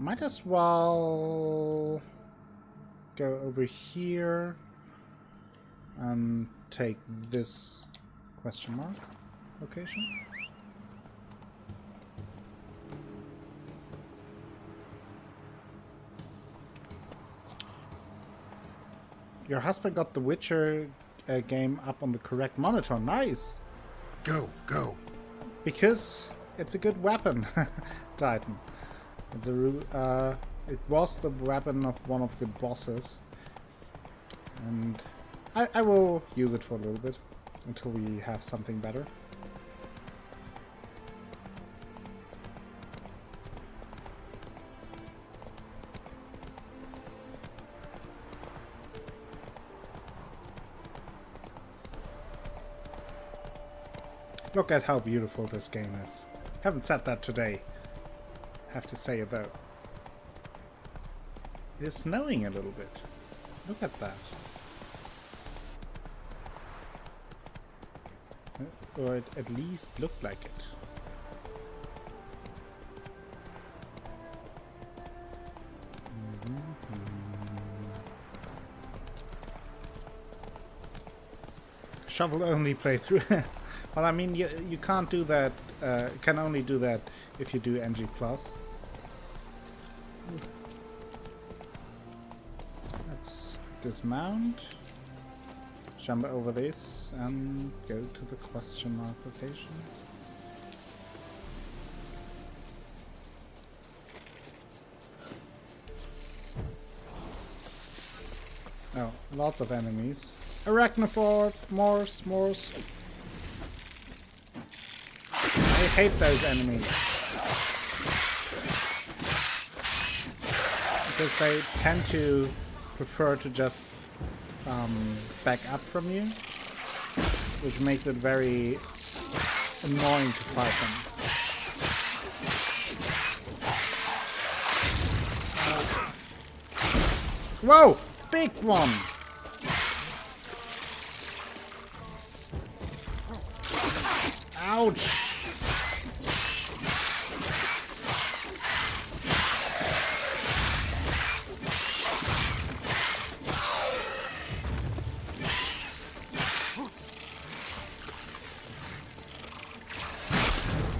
Might as well go over here and take this question mark location. Your husband got the Witcher game up on the correct monitor. Nice! Go, go. Because it's a good weapon, Titan. It's it was the weapon of one of the bosses. And I will use it for a little bit until we have something better. Look at how beautiful this game is. Haven't said that today. Have to say it though. It's snowing a little bit. Look at that. Or it at least looked like it. Shovel only playthrough. Well, I mean, you can't do that. Can only do that if you do NG+. Let's dismount, jump over this, and go to the question mark location. Oh, lots of enemies. Arachnophore, Morse. I hate those enemies. Because they tend to prefer to just back up from you, which makes it very annoying to fight them. Whoa! Big one! Ouch!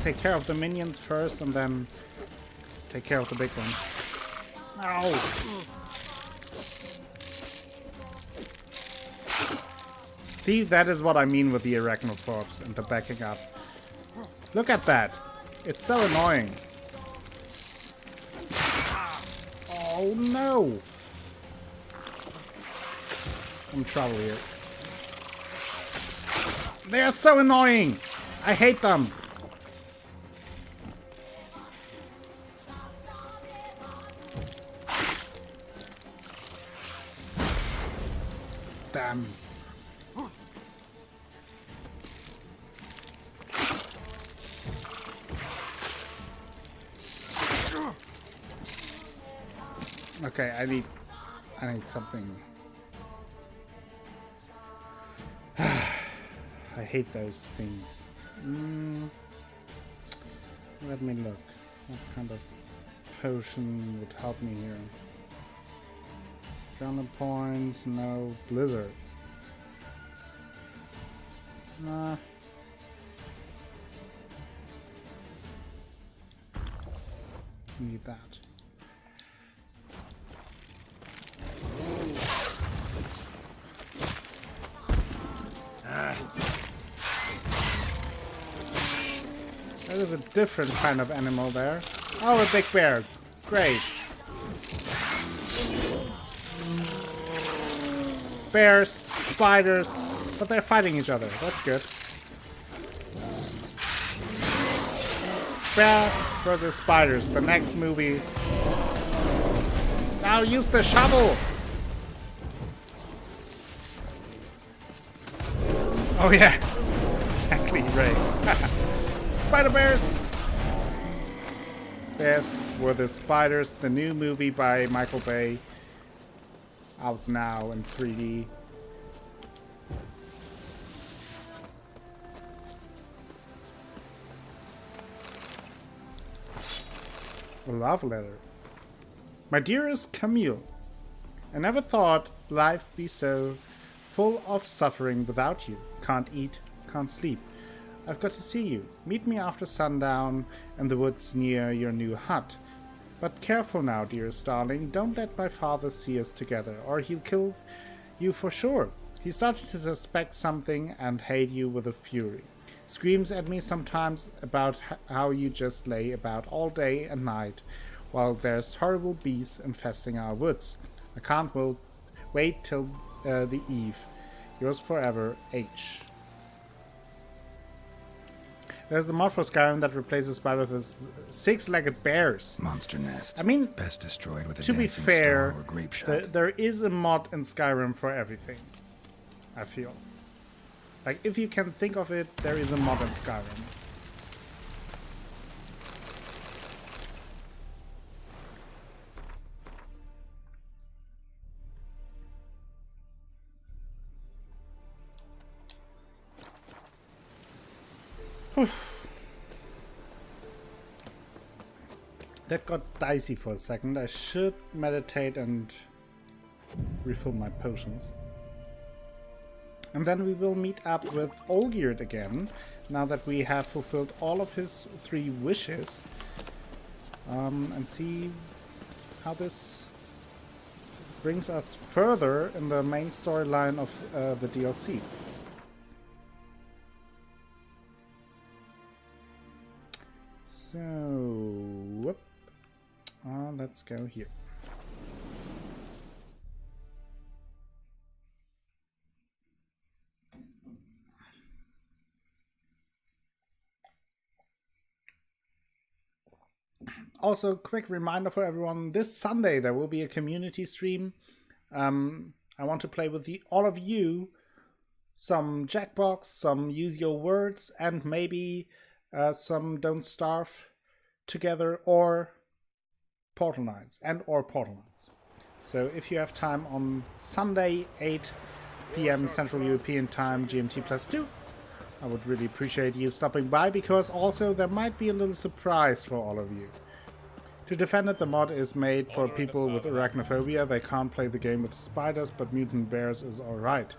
Take care of the minions first and then take care of the big one. Ow! See, that is what I mean with the arachnophobes and the backing up. Look at that! It's so annoying. Oh no! I'm in trouble here. They are so annoying! I hate them! Damn. Okay, I need something. I hate those things. Let me look. What kind of potion would help me here? Grounded points, no. Blizzard. Nah. Need that. That is a different kind of animal there. Oh, a big bear. Great. Bears, spiders, but they're fighting each other. That's good. Bear versus spiders. The next movie. Now use the shovel. Oh yeah, exactly right. Spider bears. Bears were the spiders. The new movie by Michael Bay. Out now in 3D. love letter. My dearest Camille, I never thought life be so full of suffering without you. Can't eat, can't sleep. I've got to see you. Meet me after sundown in the woods near your new hut. But careful now, dearest darling. Don't let my father see us together, or he'll kill you for sure. He started to suspect something and hate you with a fury. Screams at me sometimes about how you just lay about all day and night while there's horrible beasts infesting our woods. I can't wait till the eve. Yours forever, H. There's the mod for Skyrim that replaces spiders with six-legged bears. Monster nest. I mean, best destroyed with a to be dancing fair, star or grape shot. there is a mod in Skyrim for everything. I feel. Like, if you can think of it, there is a mod in Skyrim. That got dicey for a second. I should meditate and refill my potions. And then we will meet up with Olgierd again, now that we have fulfilled all of his 3 wishes. And see how this brings us further in the main storyline of the DLC. So, whoop. Let's go here. Also, quick reminder for everyone, this Sunday there will be a community stream. I want to play with all of you some Jackbox, some Use Your Words, and maybe some Don't Starve together, or Portal Knights, So if you have time on Sunday, 8 p.m. Central European Time, GMT +2, I would really appreciate you stopping by, because also there might be a little surprise for all of you. To defend it, the mod is made for people with arachnophobia. They can't play the game with spiders, but mutant bears is alright.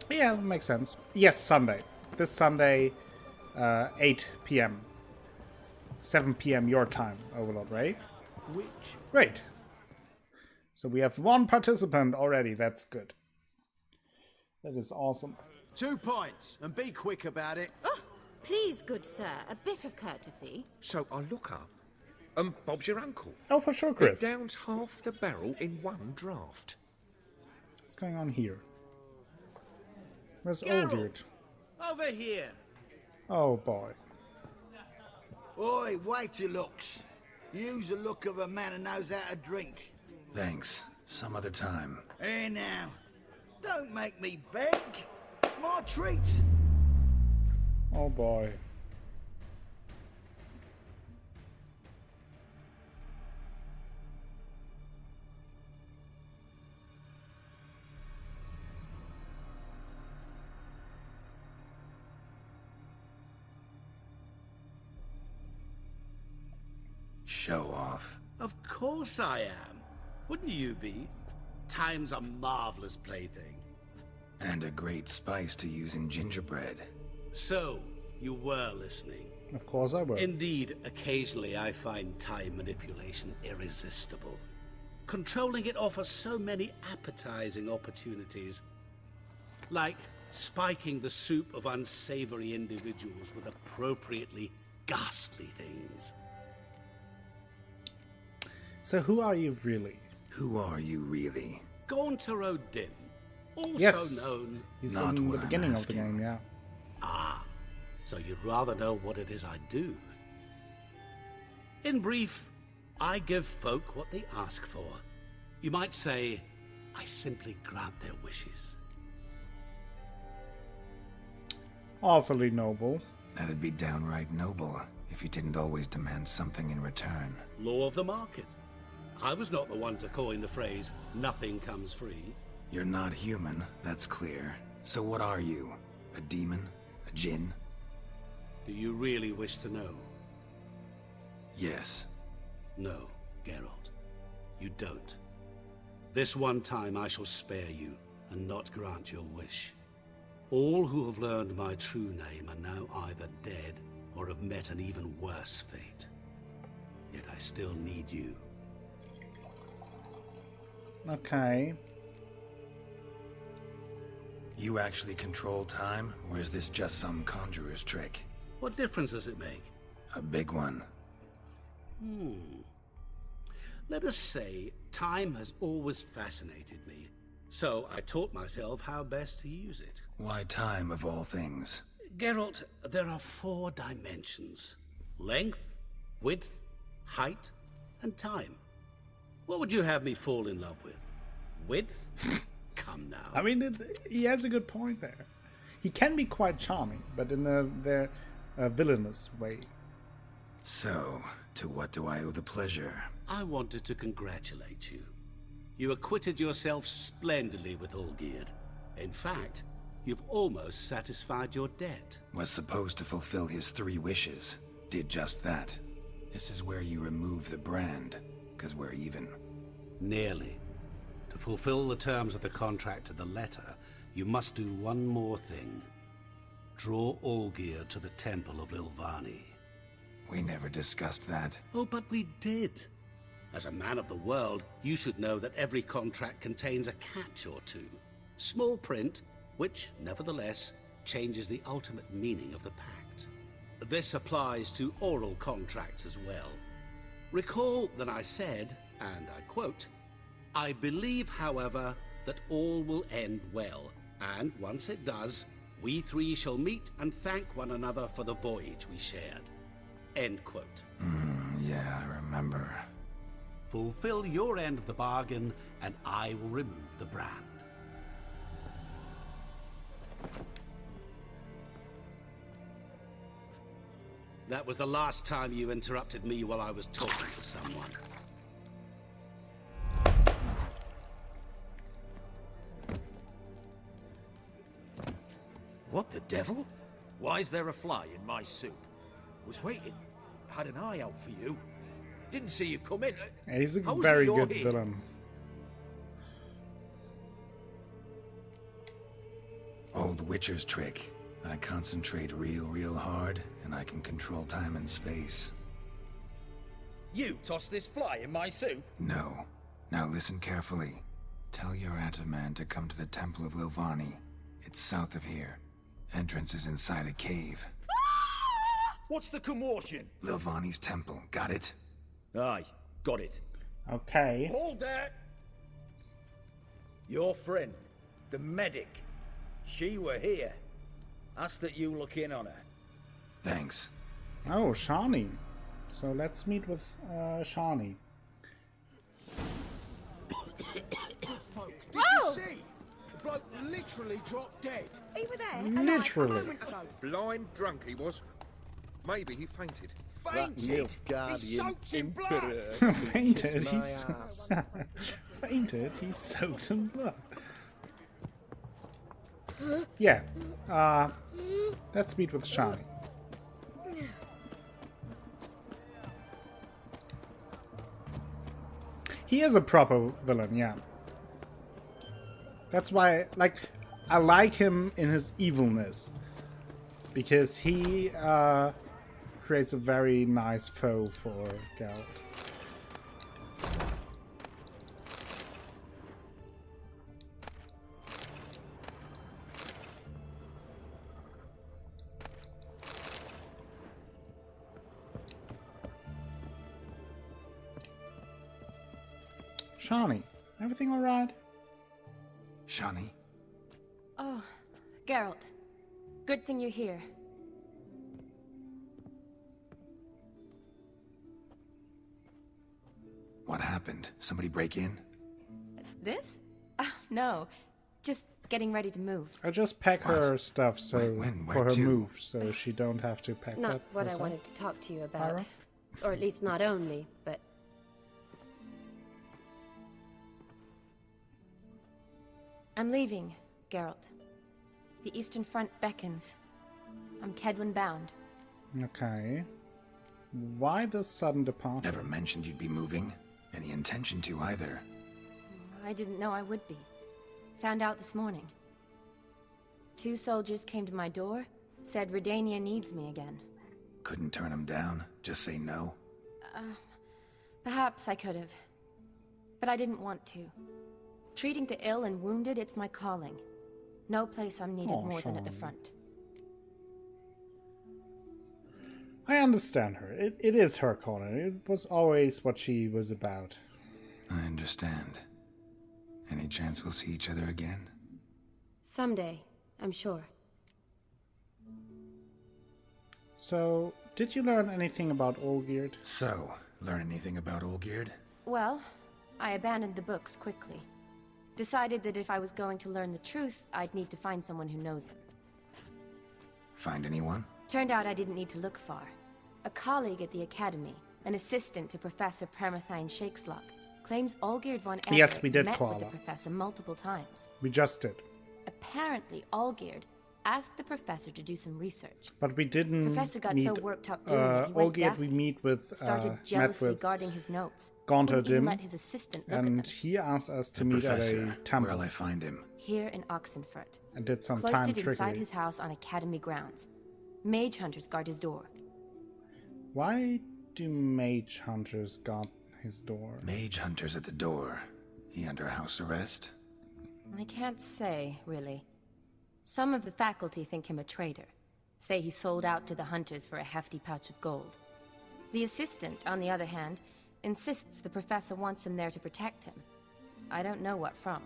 Yeah, that makes sense. Yes, Sunday. This Sunday, 8 p.m. 7 p.m. your time, Overlord Ray. Great. So we have 1 participant already. That's good. That is awesome. 2 points, and be quick about it. Oh, please, good sir, a bit of courtesy. So I look up, Bob's your uncle. Oh, for sure, Chris. He downs half the barrel in 1 draft. What's going on here? Where's Geralt, Olgierd? over here. Oh, boy. Oi, wait your looks. Use the look of a man who knows how to drink. Thanks. Some other time. Here now. Don't make me beg. It's my treat. Oh, boy. Show off. Of course I am. Wouldn't you be? Time's a marvelous plaything. And a great spice to use in gingerbread. So, you were listening. Of course I will. Indeed, occasionally I find time manipulation irresistible. Controlling it offers so many appetizing opportunities. Like spiking the soup of unsavory individuals with appropriately ghastly things. So who are you really? Who are you really? Gaunter O'Dinn, also Yes. known... He's Not in what the I'm beginning of the asking. game, yeah. Ah, so you'd rather know what it is I do. In brief, I give folk what they ask for. You might say, I simply grant their wishes. Awfully noble. That'd be downright noble if you didn't always demand something in return. Law of the market. I was not the one to coin the phrase, nothing comes free. You're not human, that's clear. So what are you? A demon? A djinn? Do you really wish to know? Yes. No, Geralt, you don't. This one time I shall spare you and not grant your wish. All who have learned my true name are now either dead or have met an even worse fate. Yet I still need you. Okay. You actually control time, or is this just some conjurer's trick? What difference does it make? A big one. Let us say time has always fascinated me, so I taught myself how best to use it. Why time, of all things? Geralt, there are 4 dimensions. Length, width, height, and time. What would you have me fall in love with? Width? Come now. I mean, he has a good point there. He can be quite charming, but in a villainous way. So, to what do I owe the pleasure? I wanted to congratulate you. You acquitted yourself splendidly with Olgierd. In fact, you've almost satisfied your debt. Was supposed to fulfill his 3 wishes. Did just that. This is where you remove the brand, 'cause we're even. Nearly. To fulfill the terms of the contract to the letter, you must do one more thing. Draw Olgierd to the Temple of Lilvani. We never discussed that. Oh, but we did. As a man of the world, you should know that every contract contains a catch or two. Small print, which, nevertheless, changes the ultimate meaning of the pact. This applies to oral contracts as well. Recall that I said, and I quote, "I believe, however, that all will end well, and once it does, we 3 shall meet and thank one another for the voyage we shared." End quote. Yeah, I remember. Fulfill your end of the bargain, and I will remove the brand. That was the last time you interrupted me while I was talking to someone. What the devil? Why is there a fly in my soup? Was waiting. Had an eye out for you. Didn't see you come in. Yeah, he's a How is it very you're good here? villain. Old Witcher's trick. I concentrate real hard, and I can control time and space. You tossed this fly in my soup? No. Now listen carefully. Tell your Ataman to come to the Temple of Lilvani. It's south of here. Entrance is inside a cave. What's the commotion? Lilvani's temple, got it? Aye, got it. Okay. Hold there! Your friend, the medic. She were here. Ask that you look in on her. Thanks. Oh, Shani. So let's meet with Shani. Did you see? The bloke literally dropped dead. You were there. Literally. Blind drunk he was. Maybe he fainted. Fainted? He's soaked in blood. Fainted. He's fainted. He's soaked in blood. Yeah. Let's meet with Shani. He is a proper villain, yeah. That's why, like, I like him in his evilness. Because he creates a very nice foe for Geralt. Shani, everything alright? Shani? Oh, Geralt. Good thing you're here. What happened? Somebody break in? This? No. Just getting ready to move. I just pack her stuff so Wait, when? for Where her to? move, so she don't have to pack Not that what I herself. wanted to talk to you about. Myra? Or at least not only, but... I'm leaving, Geralt. The Eastern Front beckons. I'm Kedwin bound. Okay. Why this sudden departure? Never mentioned you'd be moving. Any intention to either. I didn't know I would be. Found out this morning. 2 soldiers came to my door, said Redania needs me again. Couldn't turn him down? Just say no? Perhaps I could have. But I didn't want to. Treating the ill and wounded, it's my calling. No place I'm needed more than at the Sean. front. I understand her. It is her calling. It was always what she was about. I understand. Any chance we'll see each other again? Someday, I'm sure. So, did you learn anything about Olgierd? So, learn anything about Olgierd? Well, I abandoned the books quickly. Decided that if I was going to learn the truth, I'd need to find someone who knows him. Find anyone? Turned out I didn't need to look far. A colleague at the Academy, an assistant to Professor Permathine Shakeslock, claims Olgierd von Everett Yes, we did, met with the Koala. professor multiple times. We just did. Apparently, Olgierd asked the professor to do some research. But we didn't Professor got meet, so worked up doing it, he went Olgierd we daft. meet with, Started met jealously with guarding his notes. Gaunter Wouldn't even Dim, let his assistant look at and them. he asked us to The meet professor. at a Where'll temple I find him? Here in Oxenfurt. and did some Closed time it inside trickery. his house on Academy grounds. Mage hunters guard his door. Why do mage hunters guard his door? Mage hunters at the door. He under house arrest? I can't say, really. Some of the faculty think him a traitor. Say he sold out to the hunters for a hefty pouch of gold. The assistant, on the other hand, insists the professor wants him there to protect him. I don't know what from.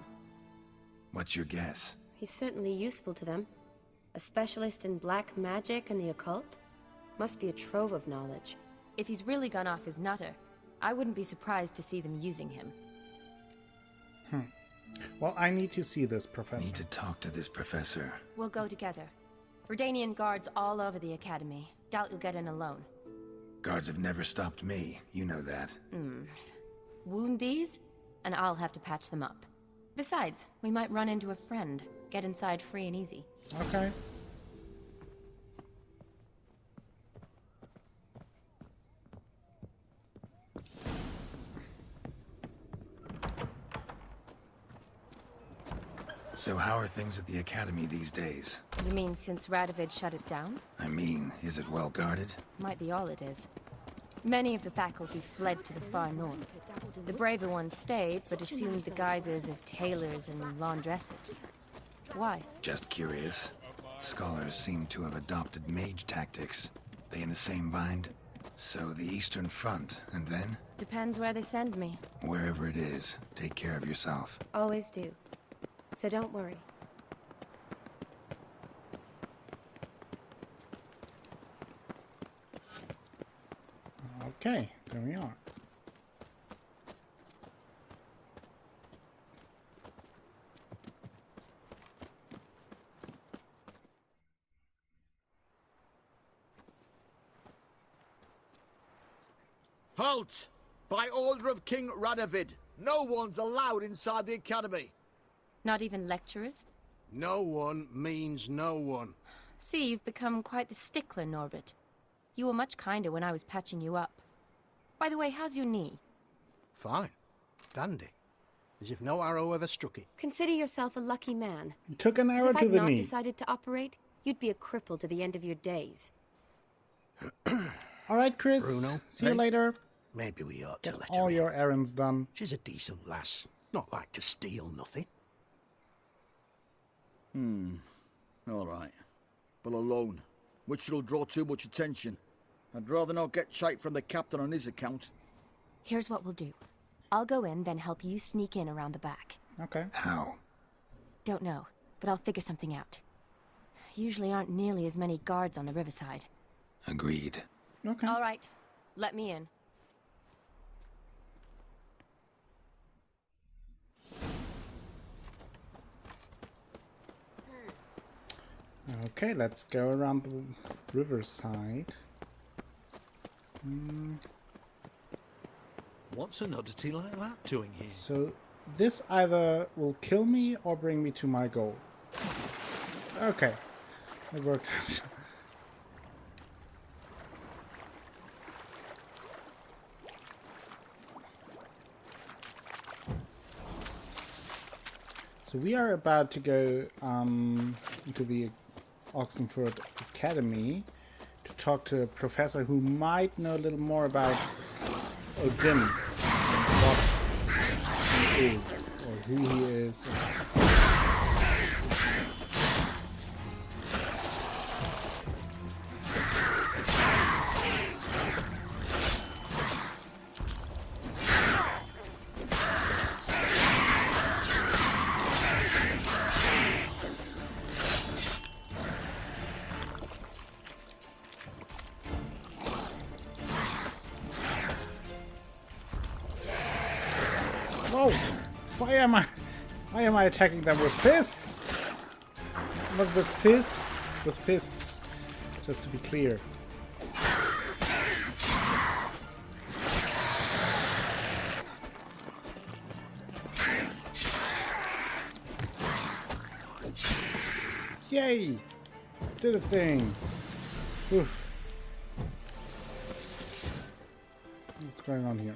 What's your guess? He's certainly useful to them. A specialist in black magic and the occult? Must be a trove of knowledge. If he's really gone off his nutter, I wouldn't be surprised to see them using him. Well, I need to see this professor. Need to talk to this professor. We'll go together. Redanian guards all over the Academy. Doubt you'll get in alone. Guards have never stopped me. You know that. Wound these, and I'll have to patch them up. Besides, we might run into a friend. Get inside free and easy. Okay. So how are things at the Academy these days? You mean since Radovid shut it down? I mean, is it well guarded? Might be all it is. Many of the faculty fled to the far north. The braver ones stayed, but assumed the guises of tailors and laundresses. Why? Just curious. Scholars seem to have adopted mage tactics. They in the same bind? So the Eastern Front, and then? Depends where they send me. Wherever it is, take care of yourself. Always do. So don't worry. Okay, there we are. Halt! By order of King Radovid, no one's allowed inside the Academy. Not even lecturers? No one means no one. See, you've become quite the stickler, Norbert. You were much kinder when I was patching you up. By the way, how's your knee? Fine. Dandy. As if no arrow ever struck it. Consider yourself a lucky man. You took an arrow If to I'd the not knee. decided to operate, you'd be a cripple to the end of your days. All right, Chris. Bruno, See you hey? later. Maybe we ought to Get let all her in. your errands done. She's a decent lass. Not like to steal nothing. All right. But alone, which will draw too much attention. I'd rather not get shite from the captain on his account. Here's what we'll do. I'll go in, then help you sneak in around the back. Okay. How? Don't know, but I'll figure something out. Usually aren't nearly as many guards on the riverside. Agreed. Okay. All right, let me in. Okay, let's go around the riverside. What's an oddity like that doing here? So this either will kill me or bring me to my goal. Okay, it worked out. So we are about to go into the Oxenford Academy to talk to a professor who might know a little more about Odin and what he is, or who he is. Whoa! Why am I attacking them with fists? Not with fists, with fists. Just to be clear. Yay! Did a thing. Oof. What's going on here?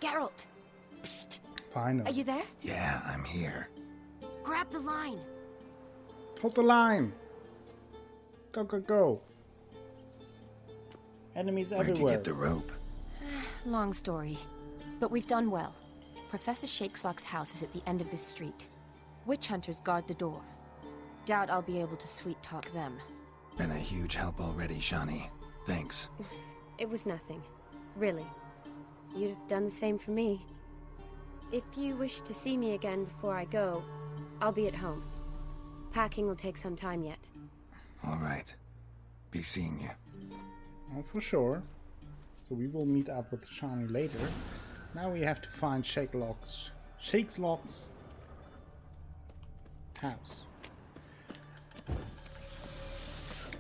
Geralt! Psst! Finally. Are you there? Yeah, I'm here. Grab the line! Hold the line! Go, go, go! Enemies Where'd everywhere. you get the rope? Long story. But we've done well. Professor Shakeslock's house is at the end of this street. Witch hunters guard the door. Doubt I'll be able to sweet-talk them. Been a huge help already, Shani. Thanks. It was nothing. Really. You'd have done the same for me. If you wish to see me again before I go, I'll be at home. Packing will take some time yet. All right. Be seeing you. Oh, for sure. So we will meet up with Shani later. Now we have to find Shakeslock's house.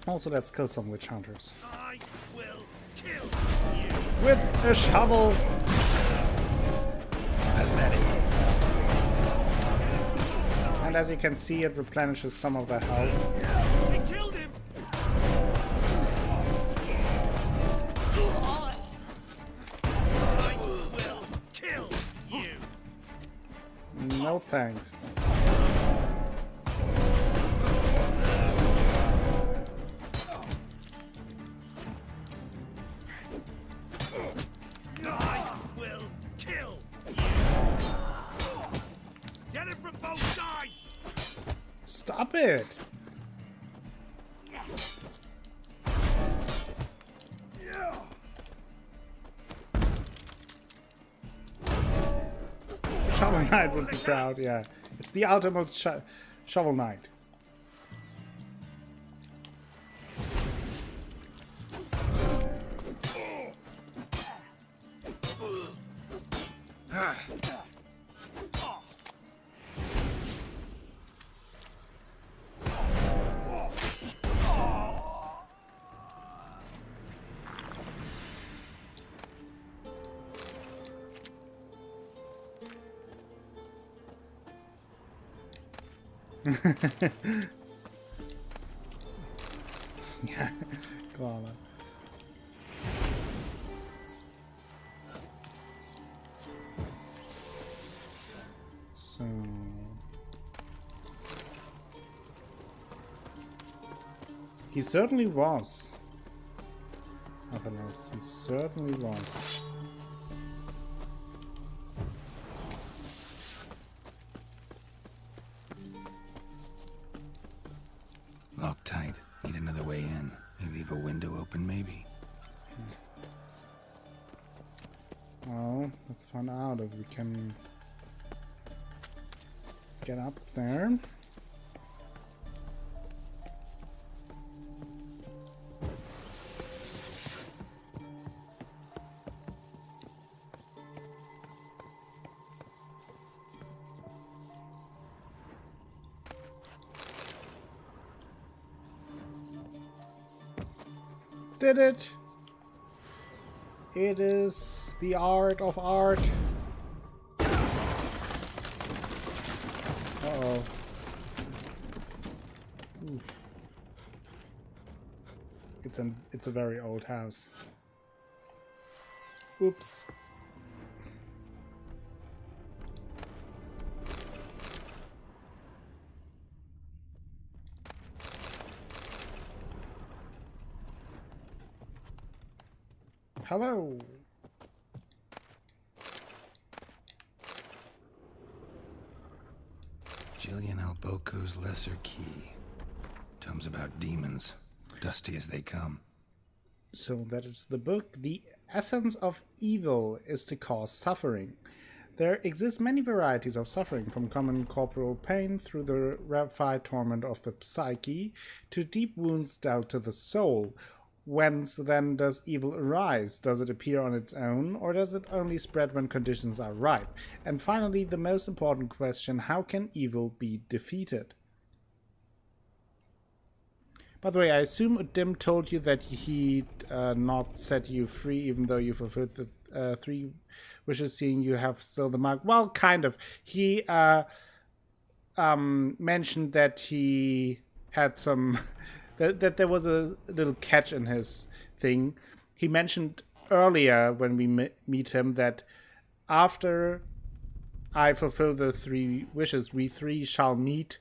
Also, let's kill some witch hunters. I will kill you. With a shovel! Pathetic. And as you can see, it replenishes some of their health. He killed him. I will kill you. No thanks. I will kill you. Get him from both sides. Stop it! Shovel Knight would be proud, yeah. It's the ultimate Shovel Knight. Yeah, go on. So he certainly was. Otherwise, he certainly was. Locked tight. Need another way in. You leave a window open, maybe? Well, let's find out if we can get up there. Did it! It is the art of art. Uh-oh. Ooh. It's a very old house. Oops. Hello. Jillian Alboco's Lesser Key. Tomes about demons, dusty as they come. So that is the book. The essence of evil is to cause suffering. There exist many varieties of suffering, from common corporal pain through the rarefied torment of the psyche to deep wounds dealt to the soul. Whence then does evil arise? Does it appear on its own, or does it only spread when conditions are ripe? And finally, the most important question, how can evil be defeated? By the way, I assume Udim told you that he'd not set you free, even though you fulfilled the 3 wishes, seeing you have still the mark. Well, kind of. He mentioned that he had some... that there was a little catch in his thing. He mentioned earlier when we meet him that after I fulfill the 3 wishes, we 3 shall meet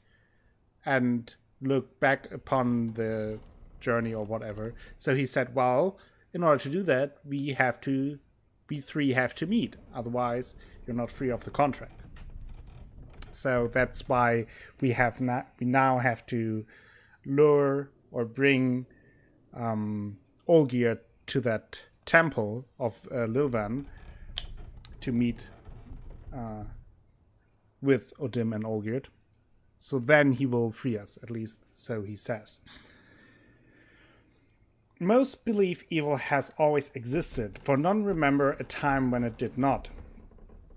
and look back upon the journey or whatever. So he said, well, in order to do that, we 3 have to meet. Otherwise, you're not free of the contract. So that's why we now have to lure or bring Olgierd to that temple of Lilvan to meet with Udim and Olgierd. So then he will free us, at least so he says. Most believe evil has always existed, for none remember a time when it did not.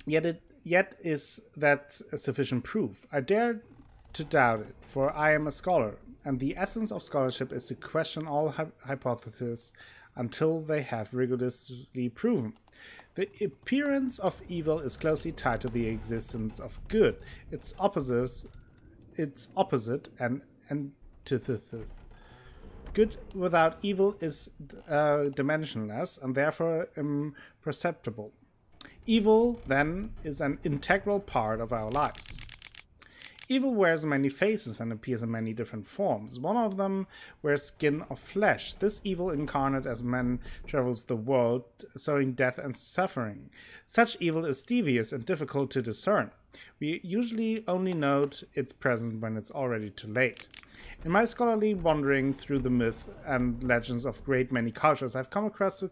Yet is that sufficient proof? I dare to doubt it, for I am a scholar, and the essence of scholarship is to question all hypotheses until they have rigorously proven. The appearance of evil is closely tied to the existence of good, its opposite and antithesis. Good without evil is dimensionless and therefore imperceptible. Evil, then, is an integral part of our lives. Evil wears many faces and appears in many different forms. One of them wears skin of flesh. This evil incarnate as man travels the world, sowing death and suffering. Such evil is devious and difficult to discern. We usually only note its presence when it's already too late. In my scholarly wandering through the myth and legends of great many cultures, I've come across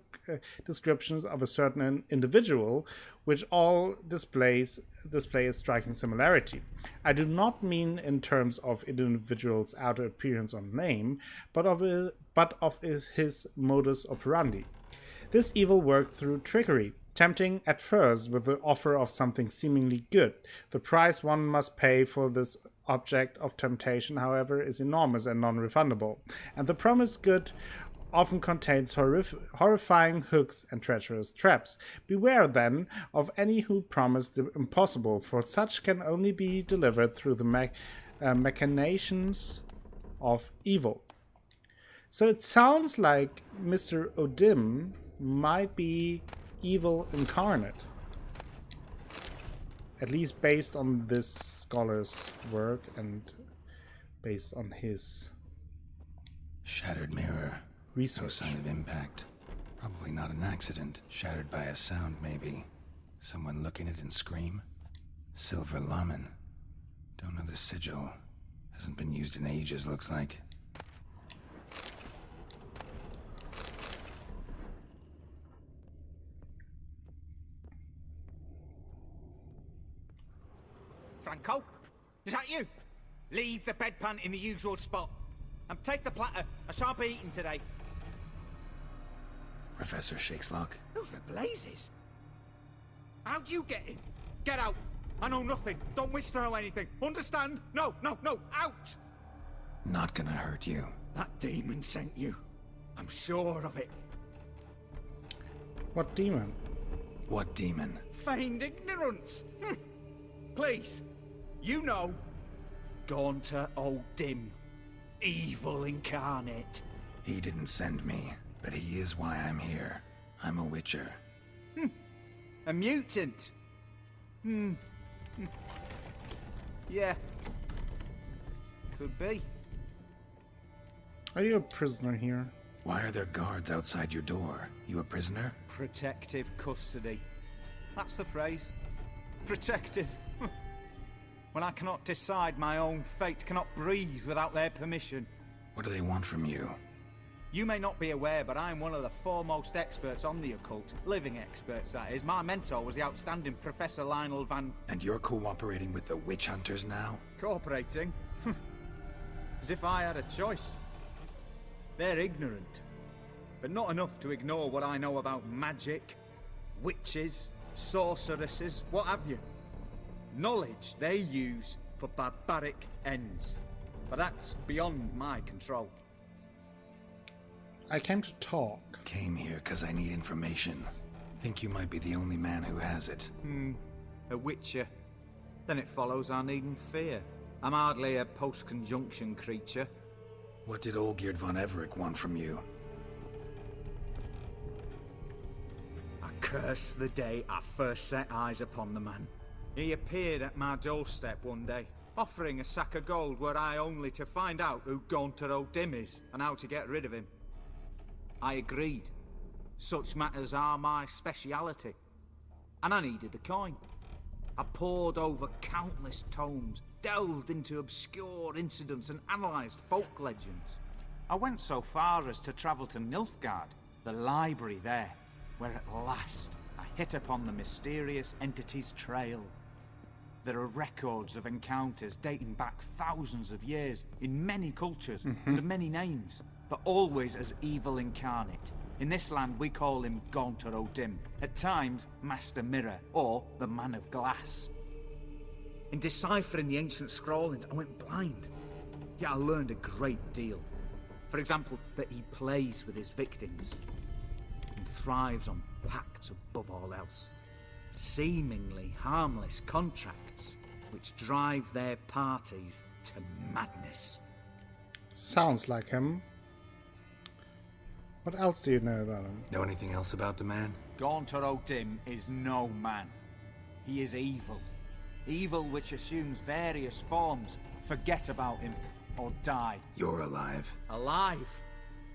descriptions of a certain individual which all display a striking similarity. I do not mean in terms of individual's outer appearance or name, but of his modus operandi. This evil worked through trickery, tempting at first with the offer of something seemingly good. The price one must pay for this object of temptation, however, is enormous and non-refundable, and the promised good often contains horrifying hooks and treacherous traps. Beware, then, of any who promise the impossible, for such can only be delivered through the machinations of evil. So it sounds like Mr. Udim might be evil incarnate, at least based on this scholar's work and based on his Shattered mirror. research. No sign of impact. Probably not an accident. Shattered by a sound, maybe. Someone looking at it and scream. Silver Lamen. Don't know the sigil. Hasn't been used in ages, looks like. Franco? Is that you? Leave the bedpan in the usual spot. And take the platter. I shan't be eating today. Professor Shakeslock? Who the blazes? How'd you get in? Get out. I know nothing. Don't wish to know anything. Understand? No, out! Not gonna hurt you. That demon sent you. I'm sure of it. What demon? What demon? Feigned ignorance. Please. You know. Gaunter O'Dim. Evil incarnate. He didn't send me, but he is why I'm here. I'm a witcher. A mutant. Yeah. Could be. Are you a prisoner here? Why are there guards outside your door? You a prisoner? Protective custody. That's the phrase. Protective. When I cannot decide my own fate, cannot breathe without their permission. What do they want from you? You may not be aware, but I'm one of the foremost experts on the occult. Living experts, that is. My mentor was the outstanding Professor Lionel Van... And you're cooperating with the witch hunters now? Cooperating? As if I had a choice. They're ignorant. But not enough to ignore what I know about magic, witches, sorceresses, what have you. Knowledge they use for barbaric ends. But that's beyond my control. I came to talk. Came here because I need information. Think you might be the only man who has it. A witcher. Then it follows I needn't fear. I'm hardly a post-conjunction creature. What did Olgierd von Everec want from you? I curse the day I first set eyes upon the man. He appeared at my doorstep one day, offering a sack of gold were I only to find out who Gaunter O'Dim is and how to get rid of him. I agreed. Such matters are my speciality. And I needed the coin. I pored over countless tomes, delved into obscure incidents and analysed folk legends. I went so far as to travel to Nilfgaard, the library there, where at last I hit upon the mysterious entity's trail. There are records of encounters dating back thousands of years in many cultures and many names, but always as evil incarnate. In this land we call him Gaunter O'Dim, at times Master Mirror, or the Man of Glass. In deciphering the ancient scrawlings, I went blind. Yet I learned a great deal. For example, that he plays with his victims and thrives on pacts above all else. Seemingly harmless contracts which drive their parties to madness. Sounds like him. What else do you know about him? Know anything else about the man? Gaunter O'Dim is no man. He is evil. Evil which assumes various forms. Forget about him, or die. You're alive. Alive?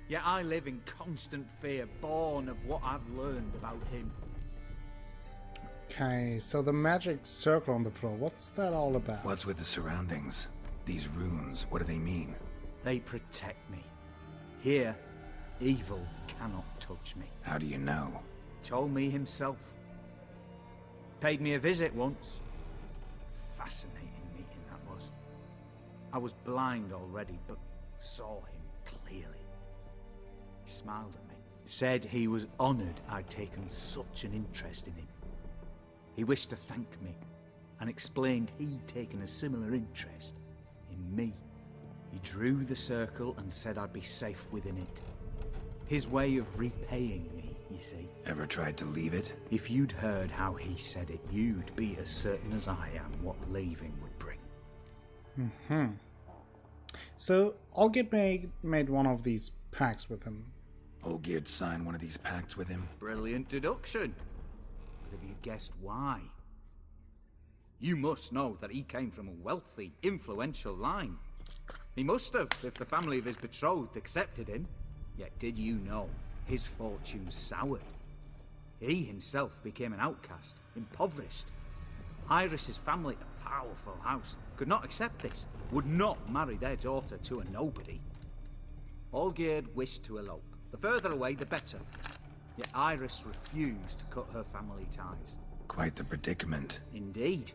Yet I live in constant fear, born of what I've learned about him. Okay, so the magic circle on the floor, what's that all about? What's with the surroundings? These runes, what do they mean? They protect me. Here, evil cannot touch me. How do you know? Told me himself. Paid me a visit once. Fascinating meeting that was. I was blind already, but saw him clearly. He smiled at me. Said he was honoured I'd taken such an interest in him. He wished to thank me, and explained he'd taken a similar interest in me. He drew the circle and said I'd be safe within it. His way of repaying me, you see. Ever tried to leave it? If you'd heard how he said it, you'd be as certain as I am what leaving would bring. So, Olgierd made one of these pacts with him. Olgierd signed one of these pacts with him? Brilliant deduction. But have you guessed why? You must know that he came from a wealthy, influential line. He must have, if the family of his betrothed accepted him. Yet did you know his fortune soured? He himself became an outcast, impoverished. Iris's family, a powerful house, could not accept this, would not marry their daughter to a nobody. Olgierd wished to elope. The further away, the better. Yet Iris refused to cut her family ties. Quite the predicament. Indeed.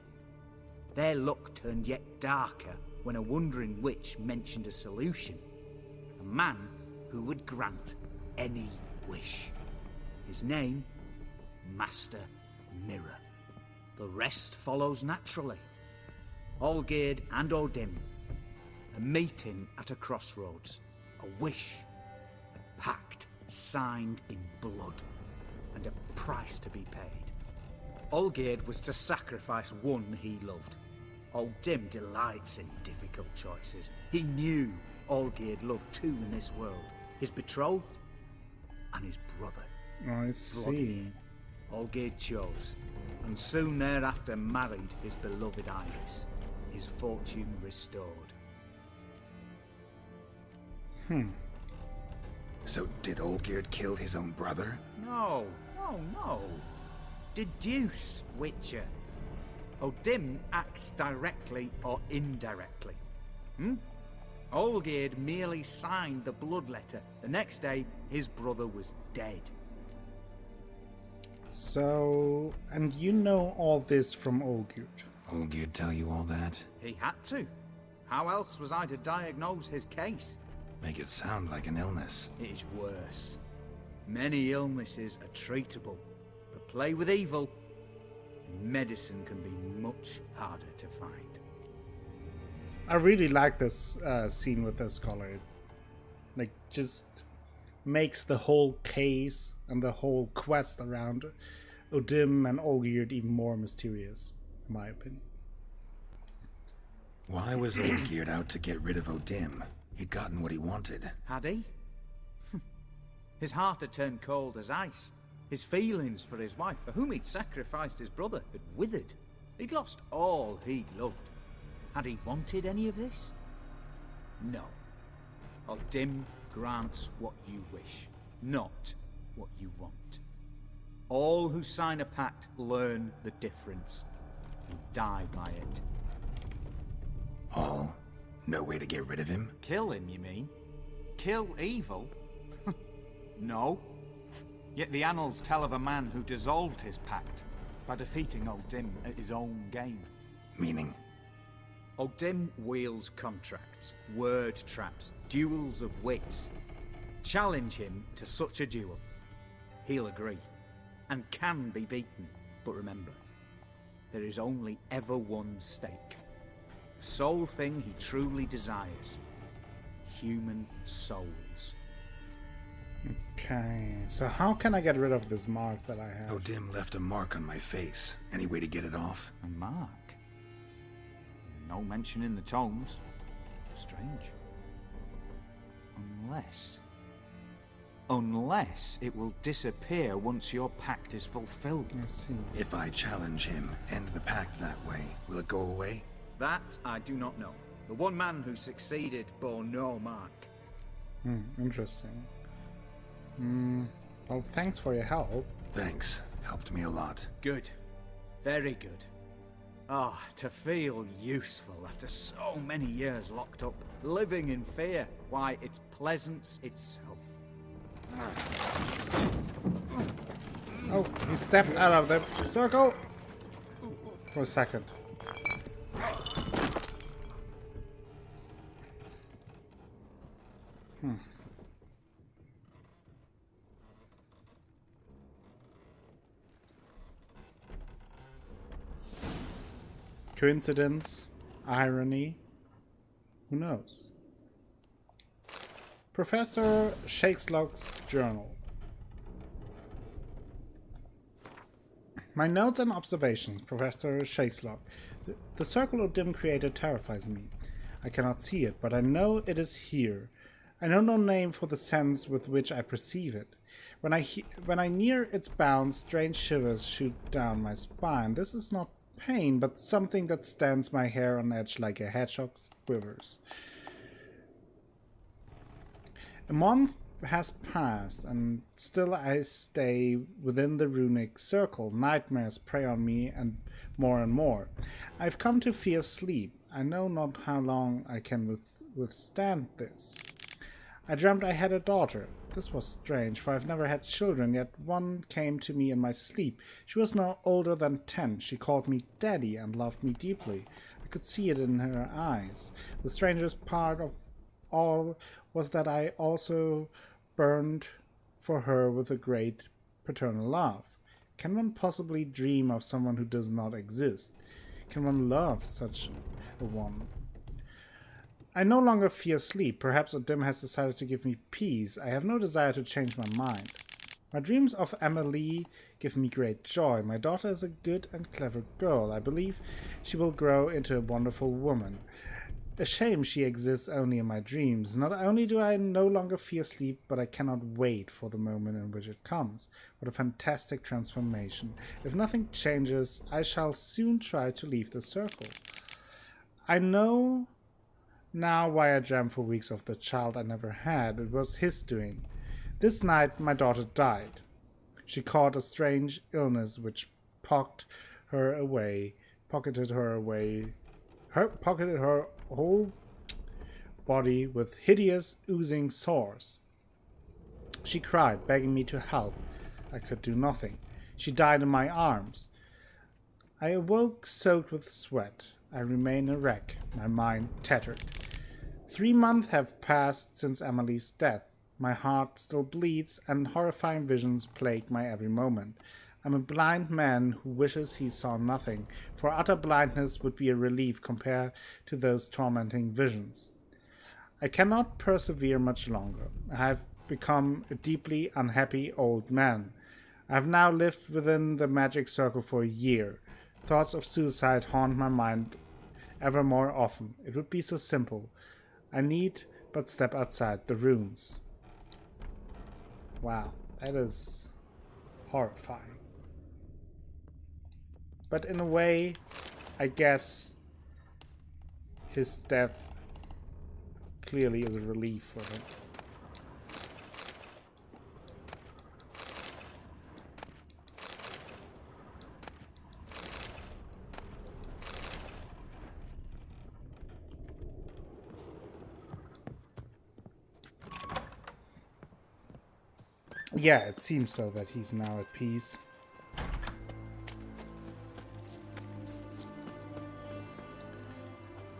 Their luck turned yet darker when a wandering witch mentioned a solution. A man who would grant any wish. His name, Master Mirror. The rest follows naturally. Olgierd and O'Dim. A meeting at a crossroads. A wish. A pact signed in blood. And a price to be paid. Olgierd was to sacrifice one he loved. O'Dim delights in difficult choices. He knew Olgierd loved two in this world. His betrothed and his brother. I see. Olgierd chose, and soon thereafter married his beloved Iris, his fortune restored. So did Olgierd kill his own brother? No. Deduce, Witcher. Odin acts directly or indirectly. Olgierd merely signed the blood letter. The next day, his brother was dead. So, and you know all this from Olgierd? Olgierd tell you all that? He had to. How else was I to diagnose his case? Make it sound like an illness. It is worse. Many illnesses are treatable, but play with evil, and medicine can be much harder to find. I really like this scene with the scholar. Like, just makes the whole case and the whole quest around Odin and Olgierd even more mysterious, in my opinion. Why was Olgierd out to get rid of Odin? He'd gotten what he wanted. Had he? His heart had turned cold as ice. His feelings for his wife, for whom he'd sacrificed his brother, had withered. He'd lost all he'd loved. Had he wanted any of this? No. Odin grants what you wish, not what you want. All who sign a pact learn the difference. You die by it. All? No way to get rid of him? Kill him, you mean? Kill evil? No. Yet the annals tell of a man who dissolved his pact by defeating Odin at his own game. Meaning? Odin wields contracts, word traps, duels of wits. Challenge him to such a duel. He'll agree, and can be beaten. But remember, there is only ever one stake. The sole thing he truly desires. Human souls. Okay, so how can I get rid of this mark that I have? Odin left a mark on my face. Any way to get it off? A mark? No mention in the tomes. Strange. Unless it will disappear once your pact is fulfilled. I see. If I challenge him, end the pact that way, will it go away? That I do not know. The one man who succeeded bore no mark. Interesting. Well, thanks for your help. Thanks. Helped me a lot. Good. Very good. Ah, to feel useful after so many years locked up, living in fear. Why, it's pleasance itself. Oh, he stepped out of the circle for a second. Coincidence? Irony? Who knows? Professor Shakeslock's journal. My notes and observations, Professor Shakeslock. The circle Odin created terrifies me. I cannot see it, but I know it is here. I know no name for the sense with which I perceive it. When I near its bounds, strange shivers shoot down my spine. This is not pain, but something that stands my hair on edge like a hedgehog's quivers. A month has passed, and still I stay within the runic circle. Nightmares prey on me and more. I've come to fear sleep. I know not how long I can withstand this. I dreamt I had a daughter. This was strange, for I've never had children, yet one came to me in my sleep. She was no older than 10. She called me Daddy and loved me deeply. I could see it in her eyes. The strangest part of all was that I also burned for her with a great paternal love. Can one possibly dream of someone who does not exist? Can one love such a one? I no longer fear sleep. Perhaps Odin has decided to give me peace. I have no desire to change my mind. My dreams of Emily give me great joy. My daughter is a good and clever girl. I believe she will grow into a wonderful woman. A shame she exists only in my dreams. Not only do I no longer fear sleep, but I cannot wait for the moment in which it comes. What a fantastic transformation. If nothing changes, I shall soon try to leave the circle. I know now why I dreamt for weeks of the child I never had. It was his doing. This night my daughter died. She caught a strange illness which pocketed her whole body with hideous oozing sores. She cried, begging me to help. I could do nothing. She died in my arms. I awoke soaked with sweat. I remain a wreck, my mind tattered. 3 months have passed since Emily's death. My heart still bleeds, and horrifying visions plague my every moment. I'm a blind man who wishes he saw nothing, for utter blindness would be a relief compared to those tormenting visions. I cannot persevere much longer. I have become a deeply unhappy old man. I have now lived within the magic circle for a year. Thoughts of suicide haunt my mind ever more often. It would be so simple. I need but step outside the ruins. Wow, that is horrifying. But in a way, I guess his death clearly is a relief for him. Yeah, it seems so that he's now at peace.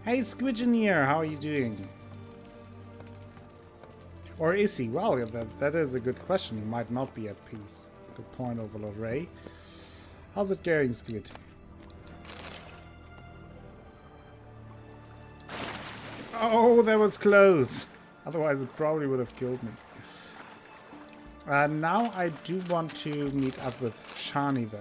Hey, Squidgeneer, how are you doing? Or is he? Well, that is a good question. He might not be at peace. Good point, Overlord Ray. How's it going, Squid? Oh, that was close. Otherwise, it probably would have killed me. Now I do want to meet up with Shani, though.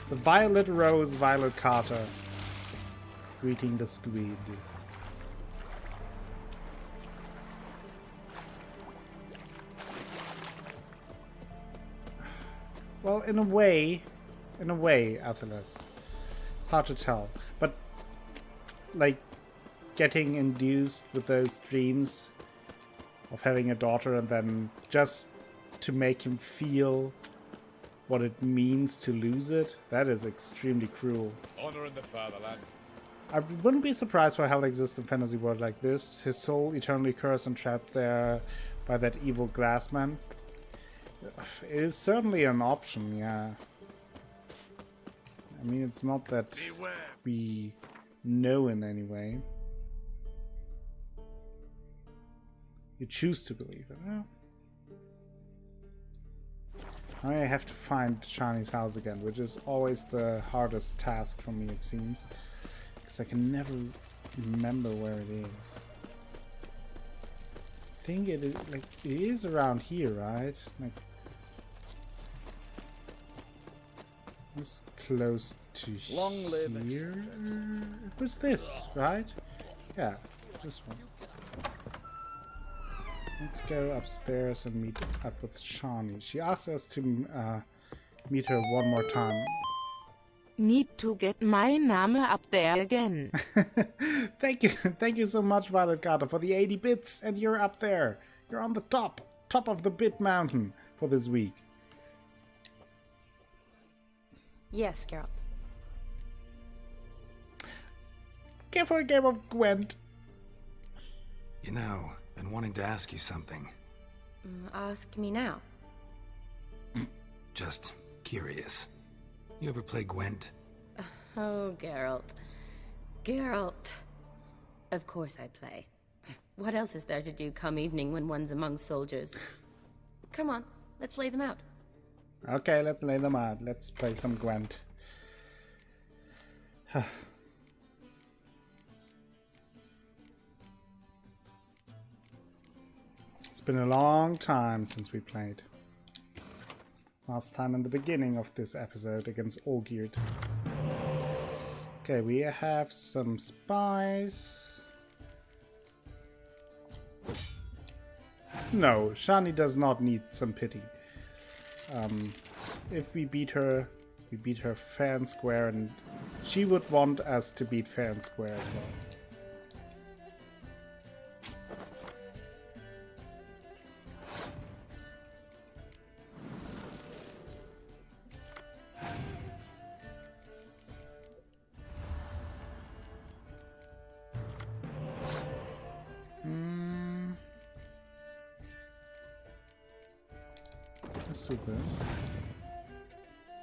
The Violet Rose, Violet Carter, greeting the squid. Well, in a way, Athelas. It's hard to tell, but like getting induced with those dreams of having a daughter and then just to make him feel what it means to lose it, that is extremely cruel. Honor in the fatherland. I wouldn't be surprised for hell exists in fantasy world like this. His soul eternally cursed and trapped there by that evil glassman. It is certainly an option, yeah. I mean, it's not that we know in any way. You choose to believe it, yeah. I have to find Shani's house again, which is always the hardest task for me, it seems. Because I can never remember where it is. I think it is around here, right? Like, it's close to Long live here. It was this, right? Yeah, this one. Let's go upstairs and meet up with Shani. She asked us to meet her one more time. Need to get my name up there again. Thank you so much, Violet Carter, for the 80 bits, and you're up there. You're on the top of the bit mountain for this week. Yes, Geralt. Care for a game of Gwent? You know, been wanting to ask you something. Ask me now. Just curious. You ever play Gwent? Oh, Geralt. Geralt. Of course I play. What else is there to do come evening when one's among soldiers? Come on, let's lay them out. Okay, let's lay them out. Let's play some Gwent. It's been a long time since we played. Last time in the beginning of this episode against Olgierd. Okay, we have some spies. No, Shani does not need some pity. If we beat her We beat her fair and square, and she would want us to beat fair and square as well. Let's do this.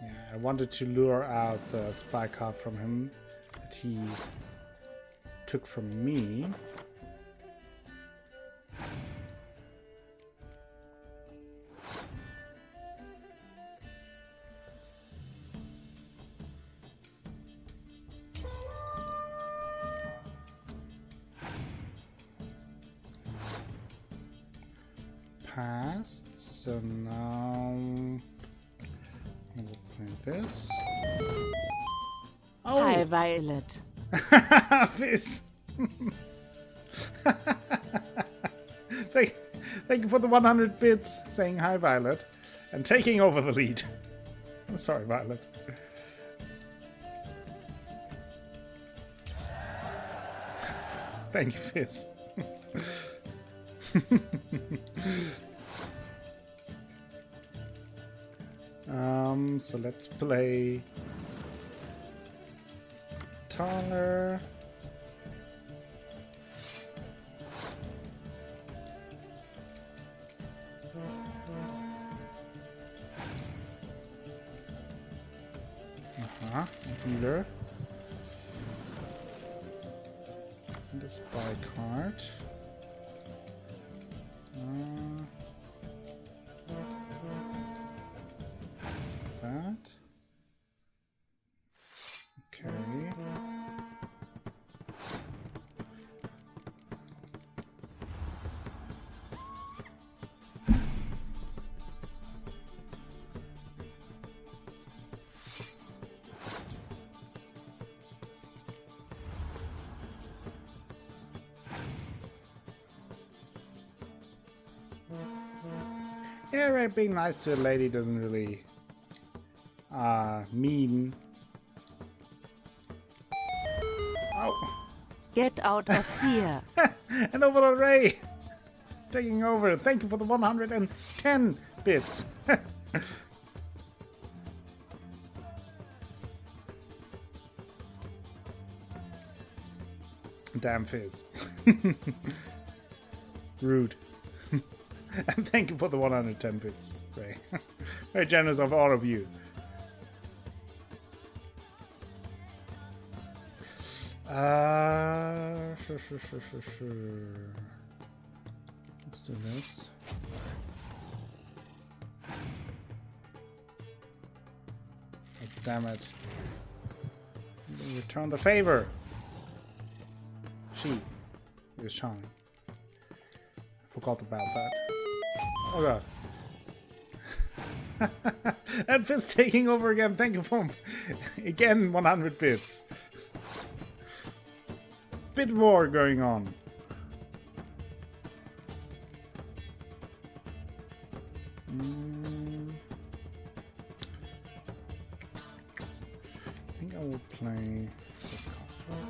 Yeah, I wanted to lure out the spy card from him that he took from me. Passed, so now we'll play this. Oh! Hi, Violet. Fizz! Thank you for the 100 bits, saying hi, Violet, and taking over the lead. I'm sorry, Violet. Thank you, Fizz. So let's play Taller. Healer. And a spy card. That. Okay. Yeah, right, being nice to a lady doesn't really mean. Oh. Get out of here. And Overlord Ray taking over. Thank you for the 110 bits. Damn Fizz. Rude. And thank you for the 110 bits, Ray. Very generous of all of you. Sure. Let's do this. Oh, damn it. Return the favor. She is Sean. Forgot about that. Oh god. And Fizz taking over again. Thank you for again 100 bits. Bit war going on. I think I will play this card.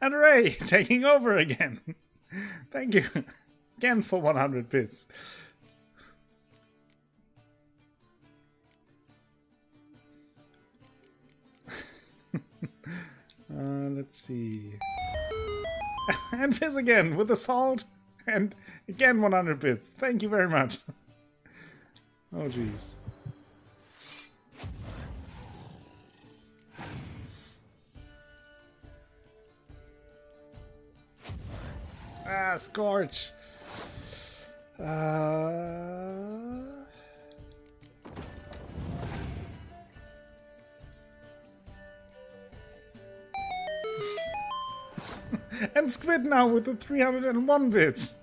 And Ray taking over again. Thank you again for 100 bits. Let's see. And Fizz again with assault. And again 100 bits. Thank you very much. Oh jeez. Ah, Scorch. And Squid now with the 301 bits.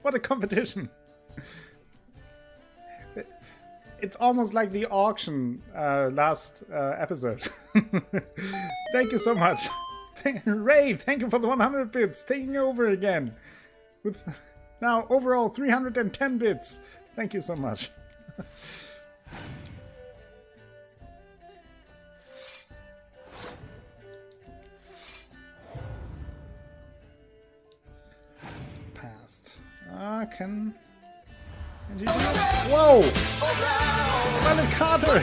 What a competition. It's almost like the auction last episode. Thank you so much. Ray, thank you for the 100 bits, taking over again. With now overall 310 bits. Thank you so much. Passed. Can you do it? Whoa! Violet Carter!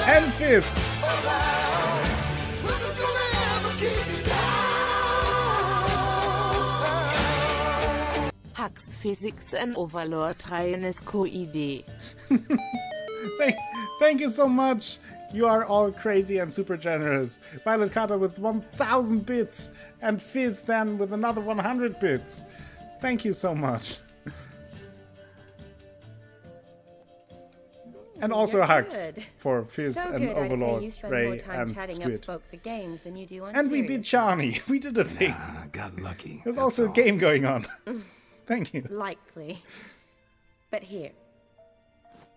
Enfys! Hux Physics and Overlord Trainis Co-ID. Thank you so much! You are all crazy and super generous. Violet Carter with 1000 bits and Fizz then with another 100 bits. Thank you so much. And also hugs for Fizz so and good, Overlord, I'd say you spend Ray more time and chatting Squid. up folk for games than you do on And we beat serious Charney. We did a thing. Got lucky. There's also a game going on. Thank you. Likely. But here,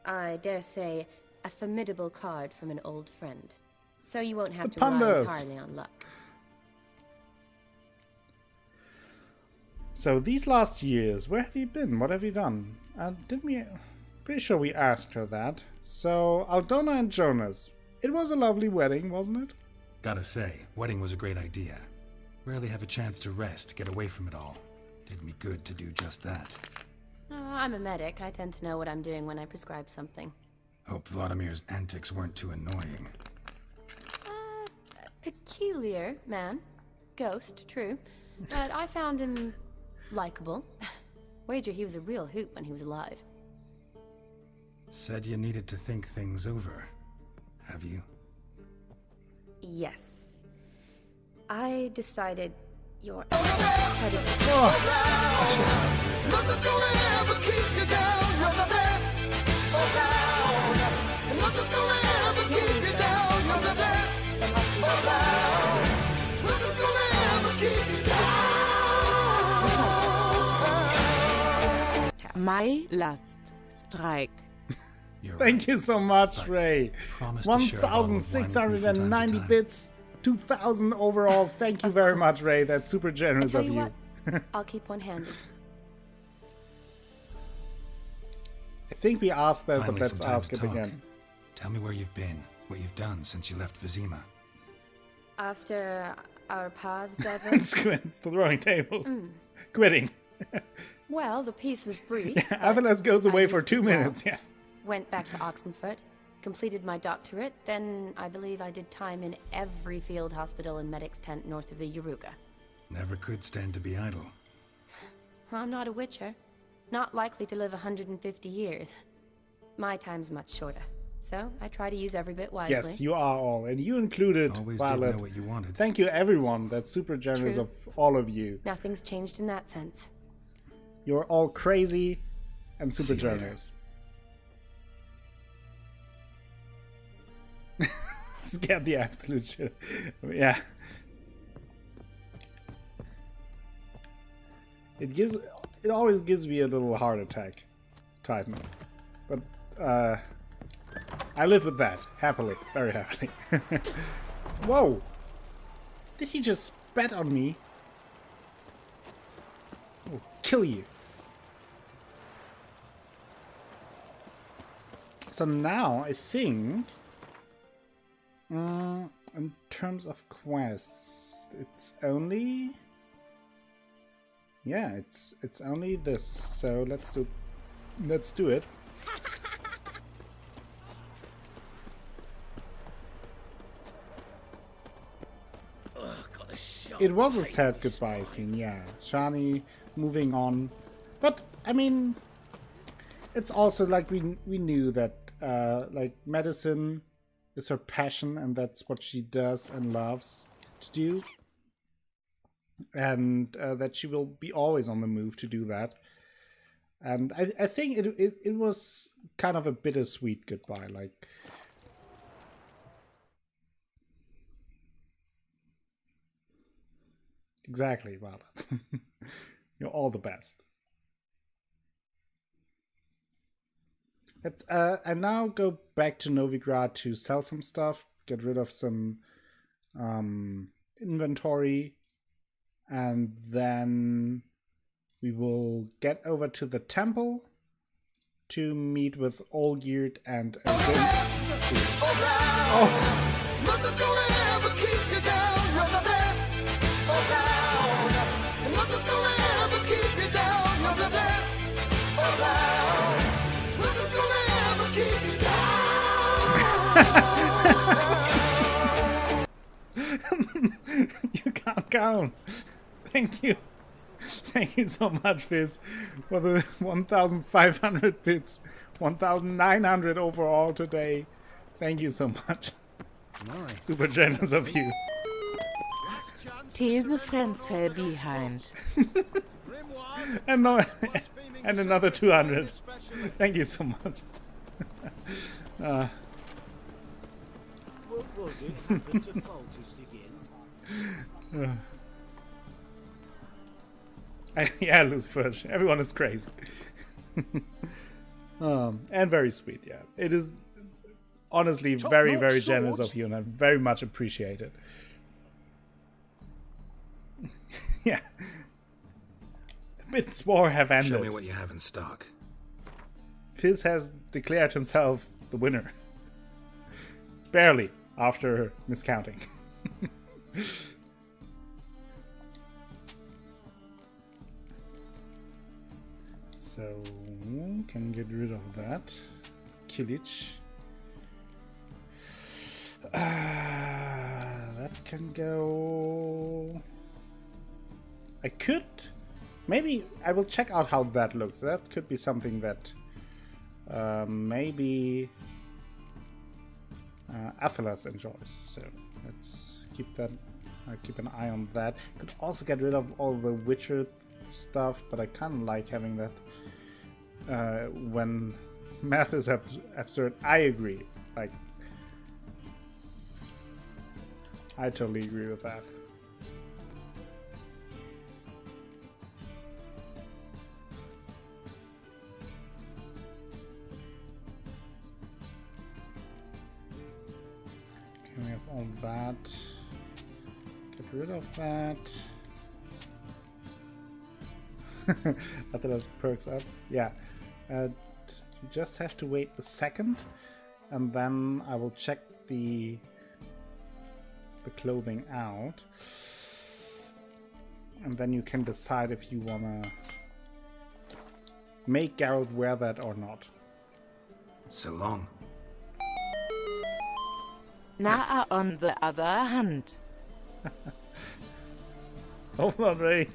I dare say, a formidable card from an old friend. So you won't have The to rely Pandas. entirely on luck. So these last years, where have you been? What have you done? Didn't we? Pretty sure we asked her that. So Aldona and Jonas. It was a lovely wedding, wasn't it? Gotta say, wedding was a great idea. Rarely have a chance to rest, get away from it all. Did me good to do just that. Oh, I'm a medic. I tend to know what I'm doing when I prescribe something. Hope Vladimir's antics weren't too annoying. Peculiar man. Ghost, true. But I found him likable. Wager he was a real hoot when he was alive. Said you needed to think things over. Have you? Yes. I decided you're Nothing's gonna ever keep you down. You're the best around. And nothing's gonna ever keep you down. You're the best around. Nothing's gonna ever keep you down. My last strike. Thank you so much, Ray. Promise to share a bottle of wine with me from time to 1,690 time. bits, 2,000 overall. Thank you very much, Ray. That's super I generous tell of you you. what, I'll keep one handy. I think we asked that, Finally, but let's some time ask to it talk. again. Tell me where you've been, what you've done since you left Vizima. After our paths And diverged, Squid's the throwing table. Quitting. well, the peace was brief. but Athalas goes I away for used 2 it well. minutes. Yeah. Went back to Oxenfurt, completed my doctorate, then I believe I did time in every field hospital and medic's tent north of the Yaruga. Never could stand to be idle. I'm not a witcher. Not likely to live 150 years. My time's much shorter, so I try to use every bit wisely. Yes, you are all. And you included, Always did Violet. know what you wanted. Thank you, everyone. That's super generous True. of all of you. Nothing's changed in that sense. You're all crazy and super See you later. generous. Scared the absolute shit. Yeah. It always gives me a little heart attack, Titan. But I live with that happily, very happily. Whoa! Did he just spat on me? I'll kill you. So now I think, in terms of quests, it's only, yeah, it's only this. So let's do it. It was a sad goodbye scene, yeah. Shani moving on, but I mean, it's also like we knew that like medicine is her passion and that's what she does and loves to do, and that she will be always on the move to do that. And I think it was kind of a bittersweet goodbye, like. Exactly, Violet. You're all the best. I now go back to Novigrad to sell some stuff, get rid of some inventory, and then we will get over to the temple to meet with Olgierd and Nothing's gonna ever keep you down. You're the best around. And nothing's gonna ever keep you down. You're the best around. Nothing's gonna ever keep you down. You can't count. Thank you. Thank you so much, Fizz, for the 1,500 bits. 1,900 overall today. Thank you so much. Nice. Super generous of you. These friends fell behind. And, no, and another 200. Thank you so much. What was it happened to Falters again? Yeah, Lucifer. Everyone is crazy. And very sweet, yeah. It is honestly very, very generous of you, and I very much appreciate it. Yeah. Bits war have ended. Show me what you have in stock. Fizz has declared himself the winner. Barely, after miscounting. So, can get rid of that. Kilich. That can go... I could... Maybe I will check out how that looks. That could be something that maybe Athelas enjoys. So let's keep that. Keep an eye on that. Could also get rid of all the Witcher stuff, but I kind of like having that when math is absurd. I agree. Like, I totally agree with that. Okay, we have all that. Get rid of that. Athelas perks up. Yeah. You just have to wait a second, and then I will check the clothing out, and then you can decide if you wanna make Geralt wear that or not. So long. Naa on the other hand. Hold on, Ray.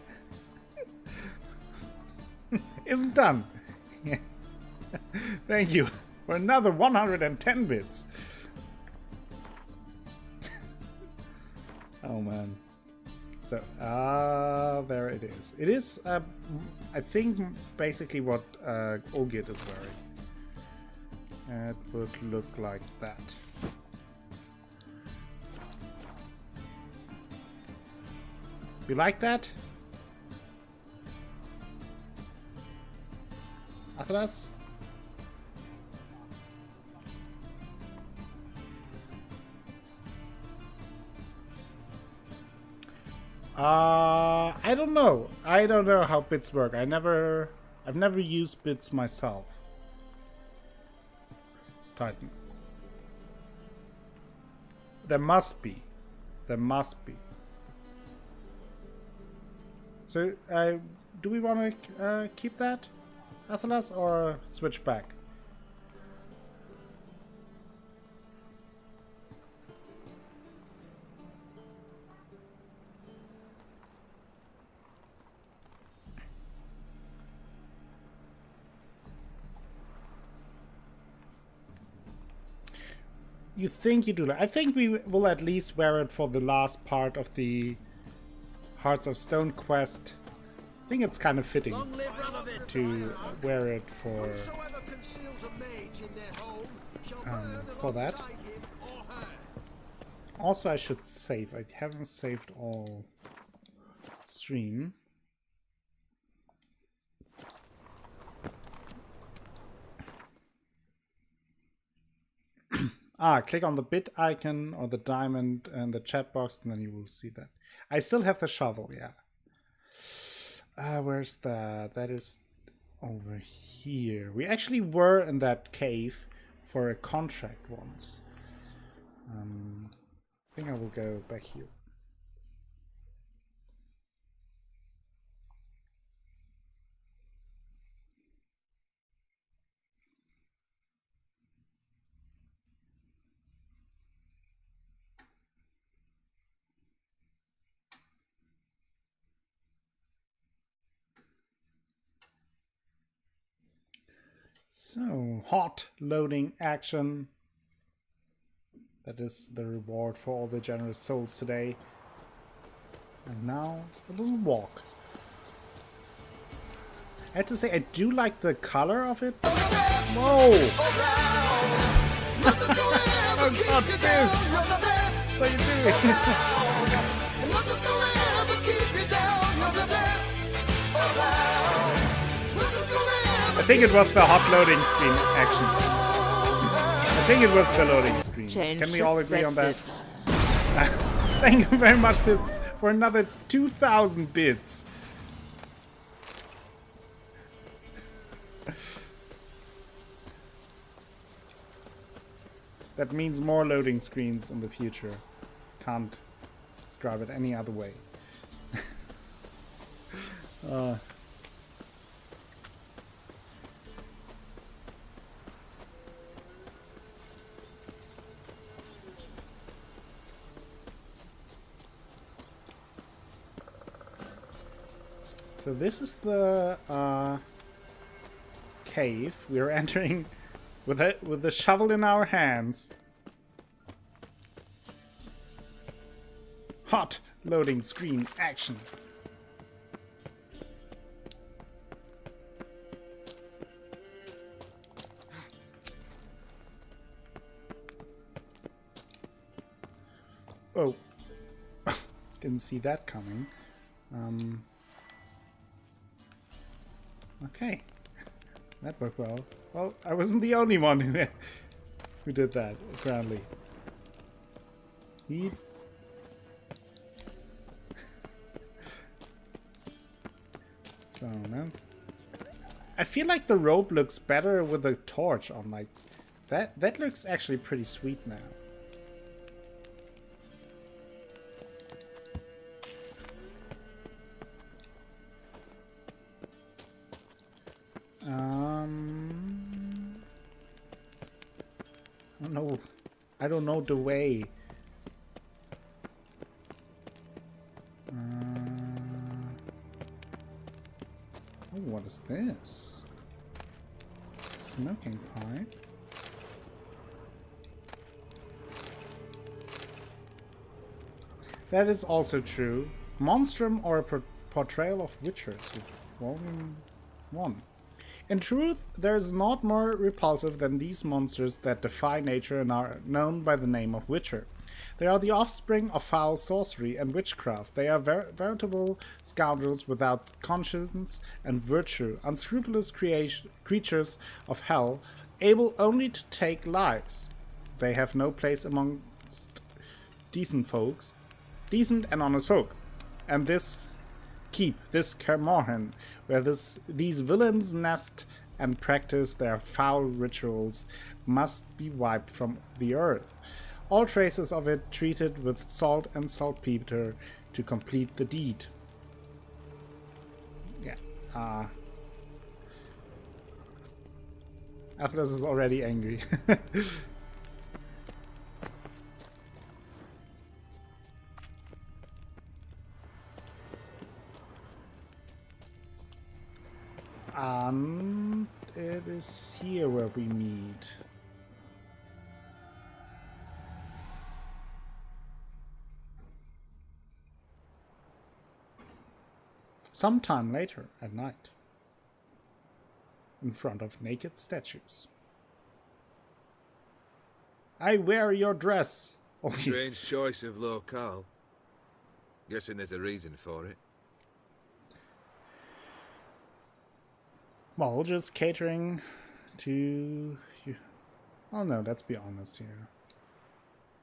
Isn't done. Thank you for another 110 bits. Oh man. So, there it is. It is, I think, basically what Olgierd is wearing. It would look like that. You like that? Athelas? I don't know. I don't know how bits work. I've never used bits myself. Titan. There must be. There must be. So, do we want to keep that, Athelas, or switch back? You think you do that? I think we will at least wear it for the last part of the Hearts of Stone quest. I think it's kind of fitting to wear it for that. Also, I should save. I haven't saved all stream. Click on the bit icon or the diamond in the chat box, and then you will see that. I still have the shovel, yeah. Where's that? That is over here. We actually were in that cave for a contract once. I think I will go back here. So, hot loading action. That is the reward for all the generous souls today. And now, a little walk. I have to say, I do like the color of it. Whoa! Oh god, this! What are you doing? I think it was the hot loading screen action. I think it was the loading screen. Can we all agree on that? Thank you very much for another 2,000 bits. That means more loading screens in the future. Can't describe it any other way. So this is the cave we're entering with the shovel in our hands. Hot loading screen action. Oh, didn't see that coming. Okay, that worked well. Well, I wasn't the only one who did that, apparently. He... So, that's... I feel like the rope looks better with the torch on, like... That looks actually pretty sweet now. I don't know the way. Oh, what is this? Smoking pipe. That is also true. Monstrum or a portrayal of Witchers, Volume 1. In truth, there is naught more repulsive than these monsters that defy nature and are known by the name of Witcher. They are the offspring of foul sorcery and witchcraft. They are veritable scoundrels without conscience and virtue, unscrupulous creatures of hell, able only to take lives. They have no place amongst decent and honest folk. And this Kaer Morhen, where these villains nest and practice their foul rituals, must be wiped from the earth. All traces of it treated with salt and saltpeter to complete the deed. Yeah. Atlas is already angry. And it is here where we meet. Sometime later at night, in front of naked statues. I wear your dress. Strange choice of locale. Guessing there's a reason for it. Well, just catering to you. Oh no, let's be honest here.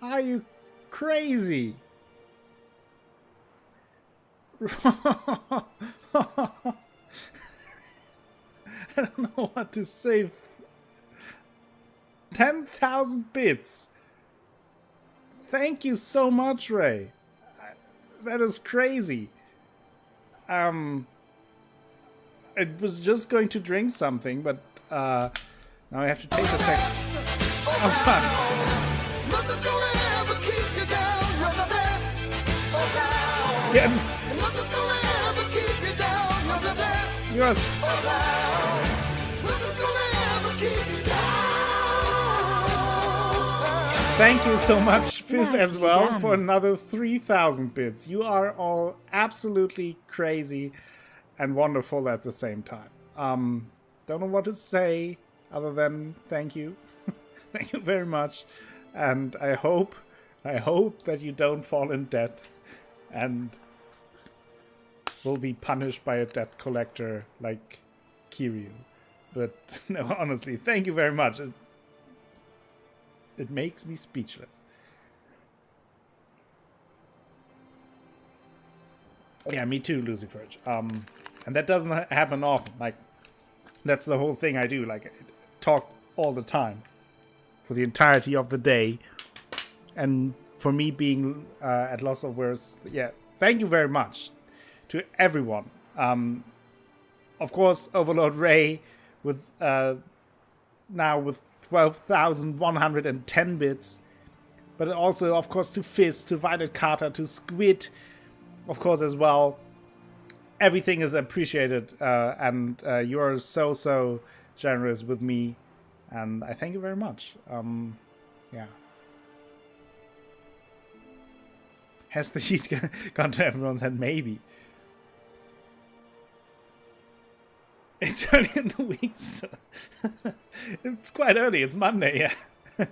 Are you crazy? I don't know what to say. 10,000 bits. Thank you so much, Ray. That is crazy. I was just going to drink something, but now I have to take a text. Oh, fuck. Nothing's gonna ever keep you down. You're the best around. Yeah. Nothing's gonna ever keep you down. You're the best Yes. around. Nothing's gonna ever keep you down. Thank you so much, Fizz, as Nicely well, done. for another 3,000 bits. You are all absolutely crazy and wonderful at the same time. Don't know what to say other than thank you. Thank you very much. And I hope that you don't fall in debt and will be punished by a debt collector like Kiryu. But no, honestly, thank you very much. It makes me speechless. Yeah, me too, Lucifer. And that doesn't happen often. Like, that's the whole thing I do. Like, I talk all the time for the entirety of the day. And for me being at loss of words, yeah, thank you very much to everyone. Of course, Overlord Ray with now with 12,110 bits, but also, of course, to Fizz, to Violet Carter, to Squid, of course, as well. Everything is appreciated, and you are so generous with me, and I thank you very much. Yeah. Has the heat gone to everyone's head? Maybe. It's early in the week still. It's quite early. It's Monday, yeah.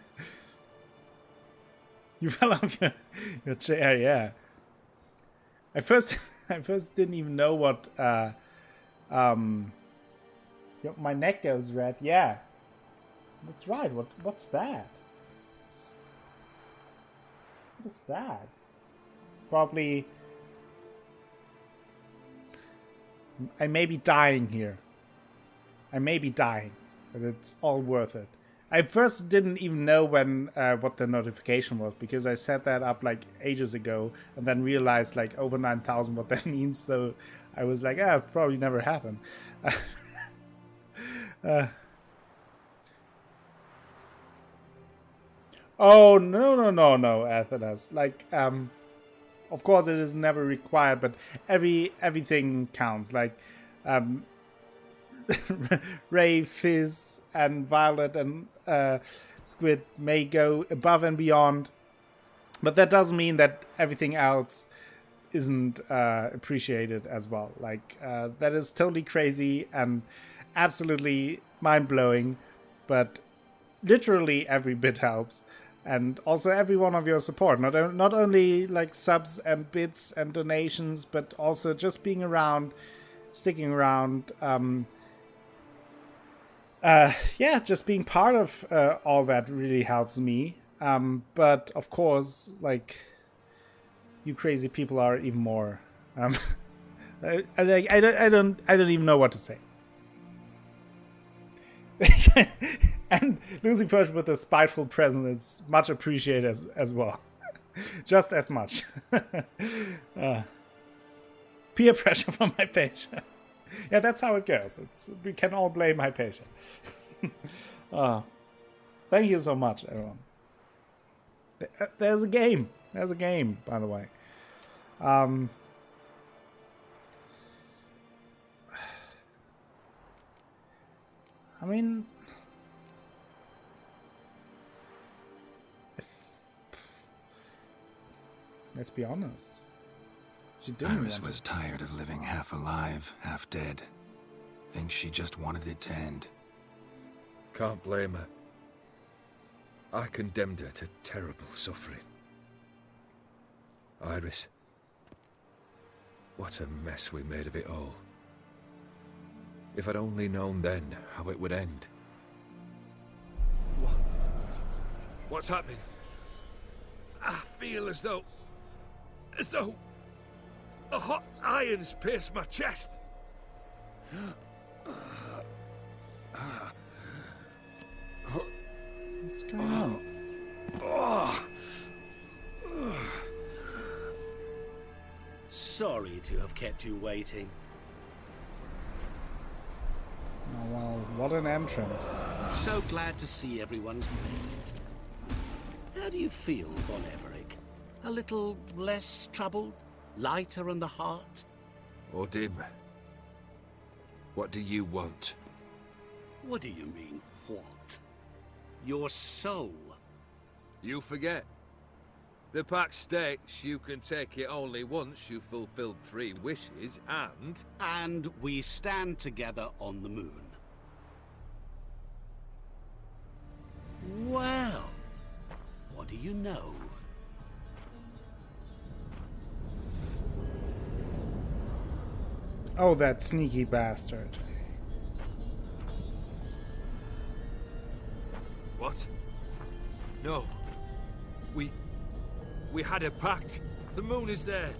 You fell off your chair, yeah. I first didn't even know what my neck goes red. Yeah. That's right. What's that? What is that? Probably I may be dying here. I may be dying, but it's all worth it. I first didn't even know when what the notification was, because I set that up like ages ago and then realized like over 9,000 what that means. So I was like, it probably never happened. Oh, no, Athenas. Like, of course it is never required, but everything counts. Like, Ray, Fizz, and Violet, and Squid may go above and beyond, but that doesn't mean that everything else isn't appreciated as well. Like, that is totally crazy and absolutely mind-blowing, but literally every bit helps. And also every one of your support, not only like subs and bits and donations, but also just being around, sticking around. Just being part of all that really helps me. But of course, like, you crazy people are even more. I don't even know what to say. And Lucifer with a spiteful presence is much appreciated as well. Just as much. Peer pressure from Hypatia. Yeah, that's how it goes. We can all blame Hypatia. Thank you so much, everyone. There's a game. There's a game, by the way. I mean, let's be honest. She didn't Iris want was tired of living half alive, half dead. Thinks she just wanted it to end. Can't blame her. I condemned her to terrible suffering. Iris, what a mess we made of it all. If I'd only known then how it would end. What's happening? I feel as though a hot iron's pierced my chest. What's going on? Sorry to have kept you waiting. Oh, well, what an entrance. So glad to see everyone's made it. How do you feel, Von Everich? A little less troubled? Lighter in the heart? Odim, what do you want? What do you mean, what? Your soul. You forget. The pact states you can take it only once you've fulfilled 3 wishes, and... And we stand together on the moon. Well, what do you know? Oh, that sneaky bastard. What? No. We had a pact. The moon is there.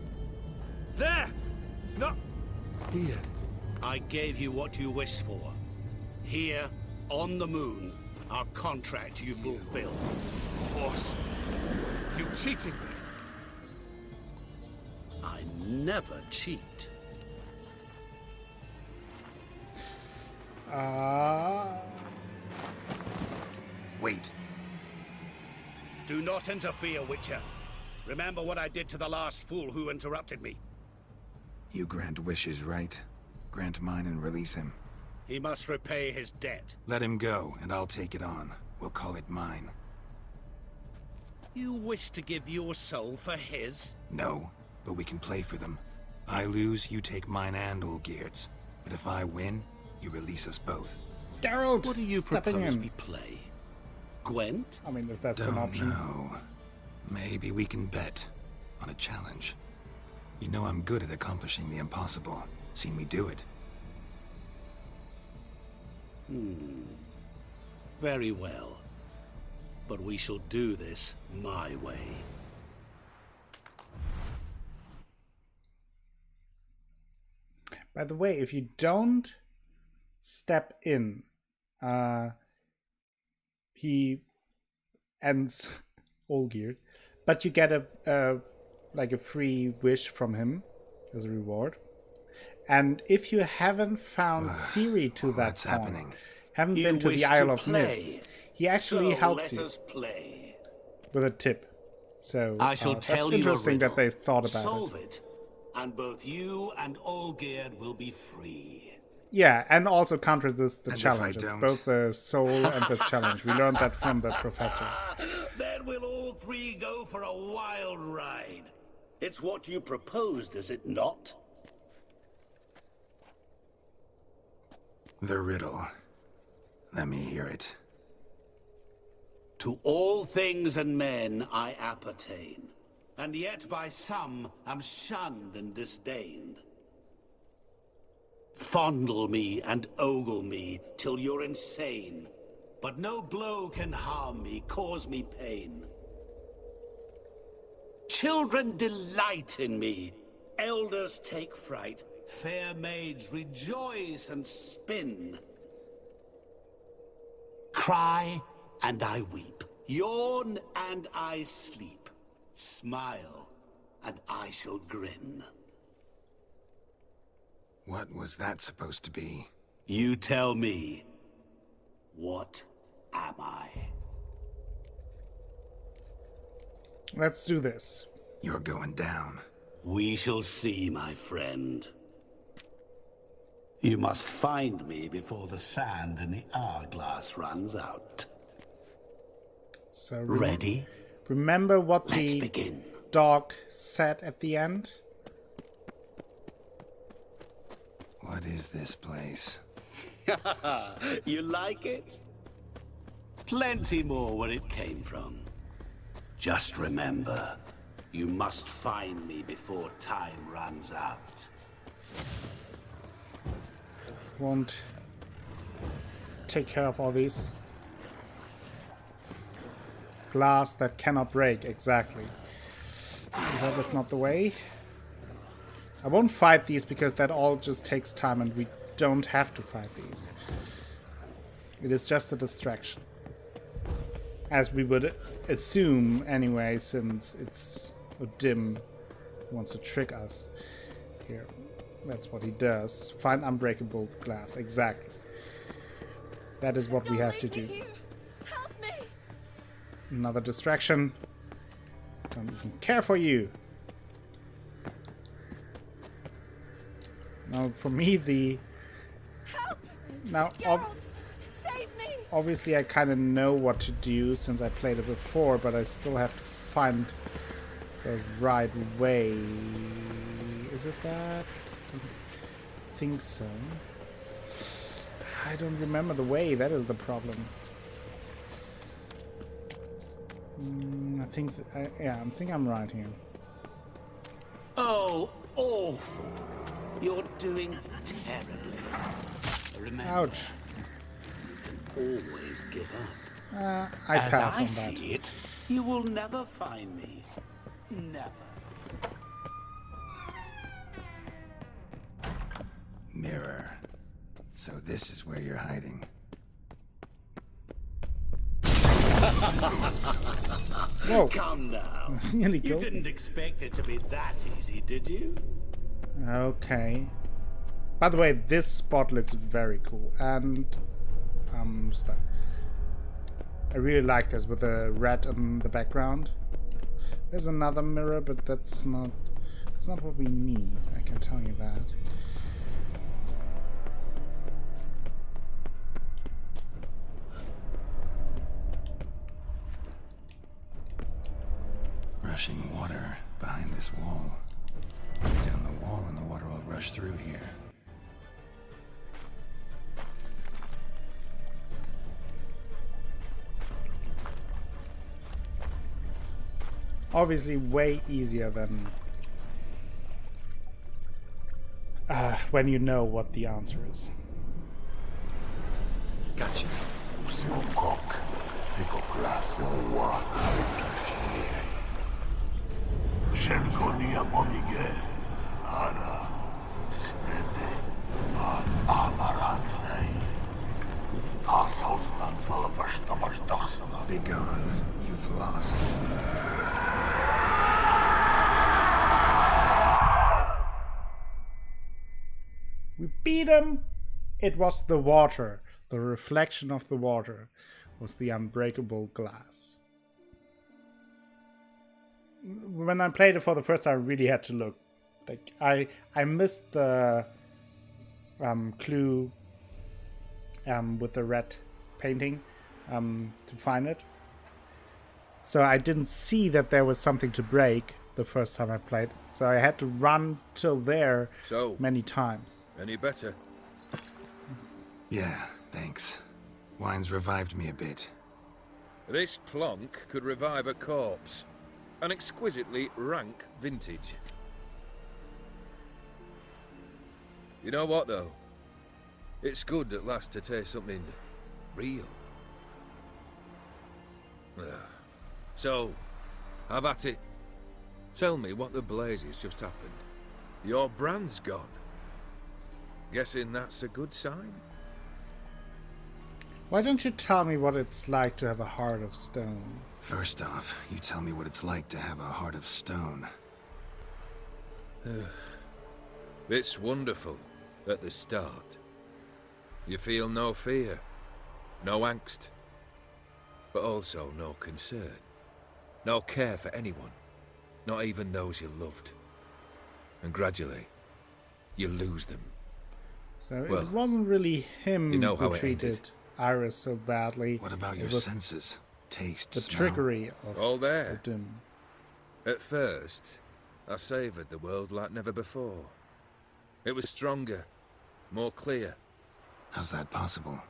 There! Not here. I gave you what you wished for. Here, on the moon, our contract you fulfilled. Horse. You cheated me. I never cheat. Wait. Do not interfere, Witcher. Remember what I did to the last fool who interrupted me. You grant wishes, right? Grant mine and release him. He must repay his debt. Let him go, and I'll take it on. We'll call it mine. You wish to give your soul for his? No, but we can play for them. I lose, you take mine and Olgierd's. But if I win, you release us both. Geralt, what do you stepping propose in. we play? Gwent? I mean, if that's Don't an option. know. Maybe we can bet on a challenge. You know I'm good at accomplishing the impossible. Seen me do it. Very well. But we shall do this my way. By the way, if you don't step in, he ends Olgierd, but you get a free wish from him as a reward. And if you haven't found Ciri to that what's point, happening? haven't You been to wish the Isle to of Mist, he actually So helps let you us play. with a tip. So I shall that's tell you a interesting that riddle. they thought about Solve it. it, and both you and Olgierd will be free. Yeah, and also counters the And if I challenge. It's don't? both the soul and the challenge. We learned that from the professor. Then we'll all 3 go for a wild ride. It's what you proposed, is it not? The riddle. Let me hear it. To all things and men I appertain, and yet by some am shunned and disdained. Fondle me and ogle me till you're insane, but no blow can harm me, cause me pain. Children delight in me, elders take fright, fair maids rejoice and spin. Cry and I weep, yawn and I sleep. Smile, and I shall grin. What was that supposed to be? You tell me, what am I? Let's do this. You're going down. We shall see, my friend. You must find me before the sand in the hourglass runs out. So Ready? Remember what Let's the begin. dog said at the end? What is this place? You like it? Plenty more where it came from. Just remember, you must find me before time runs out. Won't take care of all these. Glass that cannot break, exactly. That is not the way. I won't fight these because that all just takes time and we don't have to fight these. It is just a distraction. As we would assume anyway, since it's Dim who wants to trick us here. That's what he does. Find unbreakable glass, exactly. That is what we have to do. Help me! Another distraction. Don't even care for you. Now, for me, the... Help! Now, Geralt, save me! obviously I kind of know what to do since I played it before, but I still have to find the right way. Is it that? I think so. I don't remember the way, that is the problem. I think, I think I'm right here. Oh, awful. You're doing terribly. Remember, Ouch. you can always give up. I As pass I on that. see it, you will never find me. Never. Mirror. So this is where you're hiding. Whoa. Come now. Nearly You killed me. didn't expect it to be that easy, did you? Okay. By the way, this spot looks very cool, and I really like this with the red in the background. There's another mirror, but that's not what we need. I can tell you that. Rushing water behind this wall. Break down the wall and the water will rush through here. Obviously way easier than when you know what the answer is. Gotcha. Be gone. You've lost. We beat him! It was the water. The reflection of the water was the unbreakable glass. When I played it for the first time, I really had to look. Like I missed the clue with the red painting to find it. So I didn't see that there was something to break the first time I played. So I had to run till there many times. Any better? Yeah, thanks. Wine's revived me a bit. This plonk could revive a corpse. An exquisitely rank vintage. You know what, though? It's good at last to taste something real. So, have at it. Tell me what the blazes just happened. Your brand's gone. Guessing that's a good sign? Why don't you tell me what it's like to have a heart of stone? First off, you tell me what it's like to have a heart of stone. It's wonderful at the start. You feel no fear, no angst, but also no concern. No care for anyone, not even those you loved. And gradually, you lose them. So Well, it wasn't really him you know who how it treated ended. Iris so badly. What about It your was senses? Taste, the smell? trickery of All there. Doom. At first, I savoured the world like never before. It was stronger, more clear. How's that possible?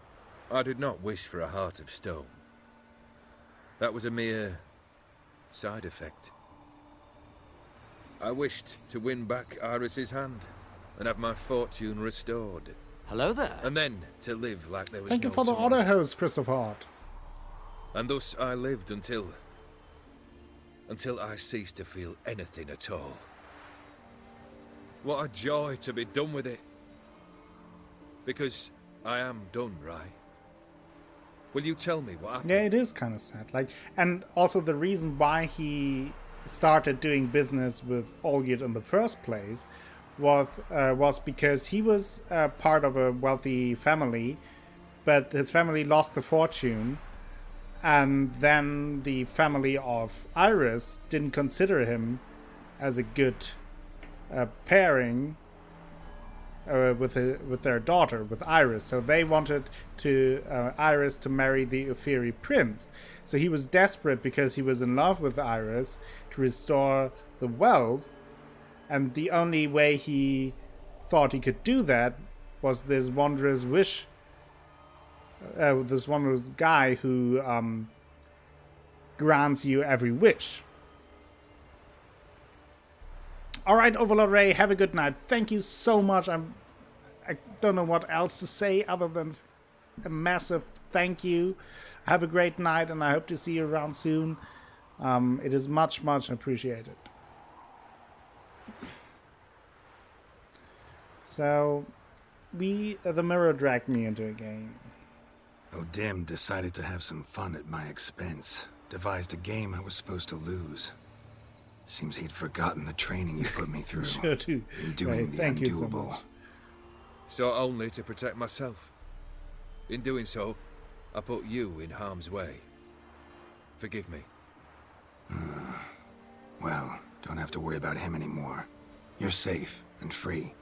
I did not wish for a heart of stone. That was a mere side effect. I wished to win back Iris's hand and have my fortune restored. Hello there. And then to live like there was Thank no you for the tomorrow. other host, Christopher Hart. And thus I lived until I ceased to feel anything at all. What a joy to be done with it. Because I am done, right? Will you tell me what happened? Yeah, it is kind of sad. Like, and also the reason why he started doing business with Olgierd in the first place was because he was part of a wealthy family, but his family lost the fortune, and then the family of Iris didn't consider him as a good pairing with their daughter, with Iris. So they wanted Iris to marry the Ufiri prince. So he was desperate because he was in love with Iris to restore the wealth, and the only way he thought he could do that was this wondrous wish, this wondrous guy who grants you every wish. All right, Overlord Ray, have a good night. Thank you so much. I don't know what else to say other than a massive thank you. Have a great night, and I hope to see you around soon. It is much, much appreciated. So, the mirror dragged me into a game. O'Dim decided to have some fun at my expense. Devised a game I was supposed to lose. Seems he'd forgotten the training you put me through. Sure do. In doing the Thank you so undoable. much. So only to protect myself. In doing so, I put you in harm's way. Forgive me. Well, don't have to worry about him anymore. You're safe and free.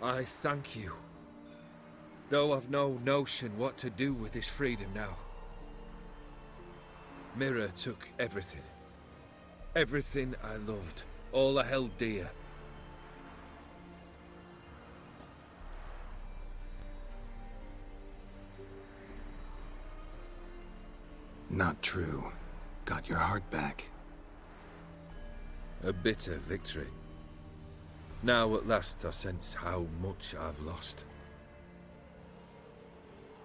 I thank you. Though I've no notion what to do with this freedom now. Mira took everything. Everything I loved. All I held dear. Not true. Got your heart back. A bitter victory. Now at last I sense how much I've lost.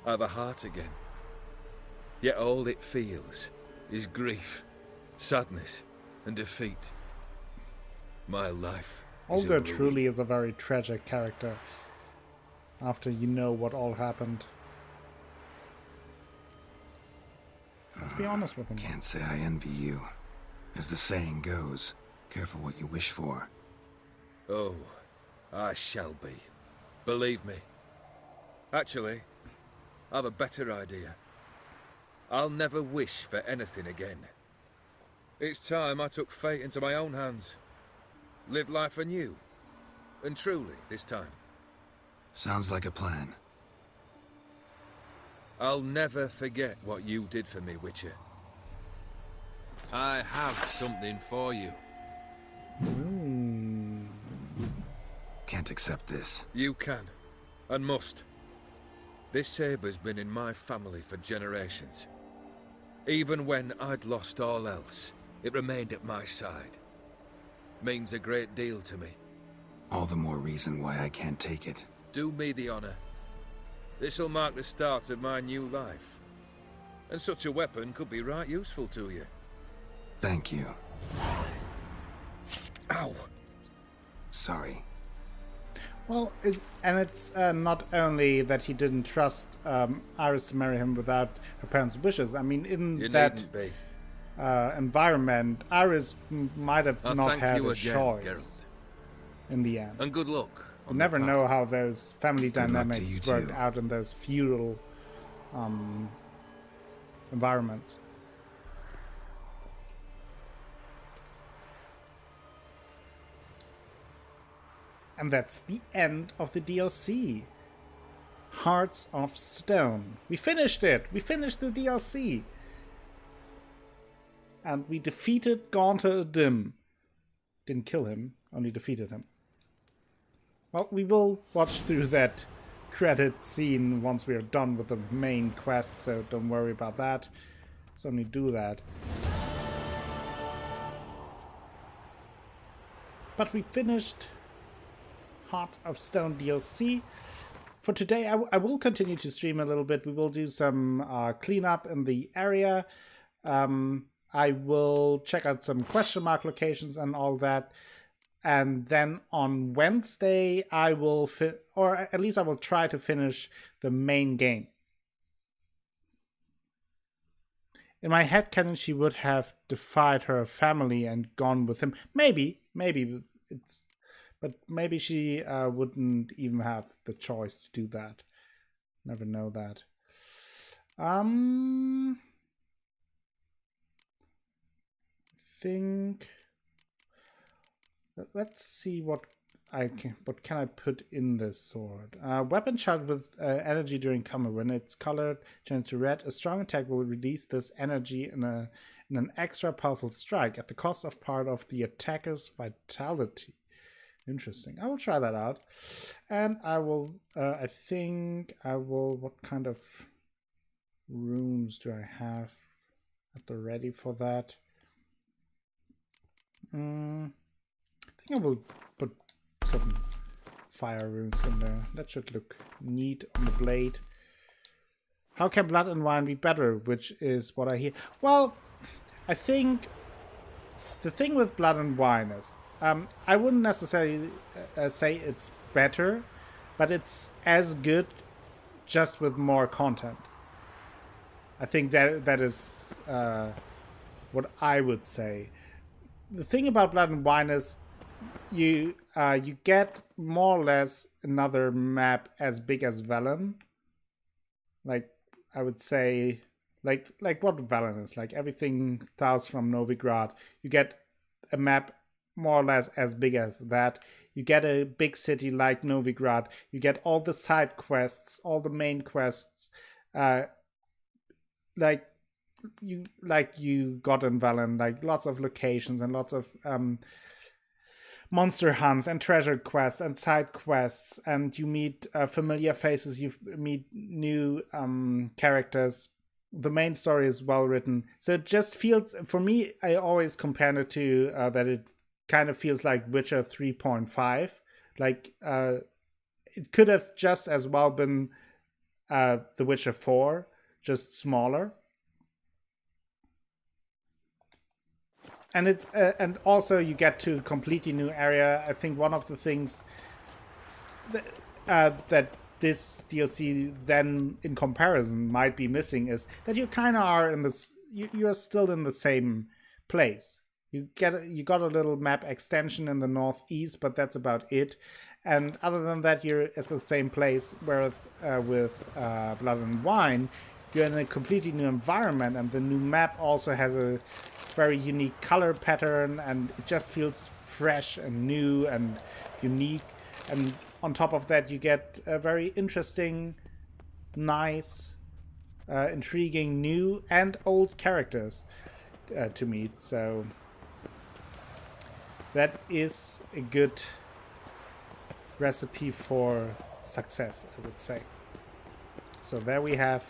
I've a heart again. Yet all it feels is grief, sadness, and defeat. My life is Olga a ruin. truly is a very tragic character. After you know what all happened. Let's be honest with him. Can't say I envy you. As the saying goes, careful what you wish for. Oh, I shall be. Believe me. Actually, I've a better idea. I'll never wish for anything again. It's time I took fate into my own hands. Lived life anew. And truly, this time. Sounds like a plan. I'll never forget what you did for me, Witcher. I have something for you. Can't accept this. You can, and must. This sabre's been in my family for generations. Even when I'd lost all else, it remained at my side. Means a great deal to me. All the more reason why I can't take it. Do me the honor. This'll mark the start of my new life. And such a weapon could be right useful to you. Thank you. Ow! Sorry. Well, it's not only that he didn't trust Iris to marry him without her parents' wishes. I mean, in You that needn't be. environment, Iris might have I not thank had you a again, choice Geralt. in the end. And good luck. You never know how those family Good luck to dynamics you worked too. out in those feudal environments. And that's the end of the DLC. Hearts of Stone. We finished it! We finished the DLC! And we defeated Gaunter Dim. Didn't kill him, only defeated him. Well, we will watch through that credit scene once we are done with the main quest, so don't worry about that. So only do that. But we finished Heart of Stone DLC. For today, I will continue to stream a little bit. We will do some cleanup in the area. I will check out some question mark locations and all that. And then on Wednesday, I will, or at least I will try to finish the main game. In my headcanon, she would have defied her family and gone with him. Maybe it's, but maybe she wouldn't even have the choice to do that. Never know that. Think. Let's see what can I put in this sword. Weapon charged with energy during combat. When it's colored changes to red, a strong attack will release this energy in an extra powerful strike at the cost of part of the attacker's vitality. Interesting. I will try that out, and I will. I think I will. What kind of runes do I have at the ready for that? I will put some fire runes in there. That should look neat on the blade. How can Blood and Wine be better? Which is what I hear. Well, I think the thing with Blood and Wine is I wouldn't necessarily say it's better, but it's as good, just with more content. I think that is what I would say. The thing about Blood and Wine is you get more or less another map as big as Velen. Like I would say, like what Velen is, like everything south from Novigrad. You get a map more or less as big as that. You get a big city like Novigrad. You get all the side quests, all the main quests, like you got in Velen, like lots of locations and lots of monster hunts and treasure quests and side quests, and you meet familiar faces, you meet new characters. The main story is well written, so it just feels, for me, I always compare it to that it kind of feels like Witcher 3.5. Like it could have just as well been The Witcher 4, just smaller. And it and also you get to a completely new area. I think one of the things that this DLC then, in comparison, might be missing is that you kind of are in this. You're still in the same place. You got a little map extension in the northeast, but that's about it. And other than that, you're at the same place. Whereas with Blood and Wine, you're in a completely new environment, and the new map also has a very unique color pattern, and it just feels fresh and new and unique. And on top of that, you get a very interesting, nice, intriguing new and old characters to meet. So that is a good recipe for success, I would say. So there we have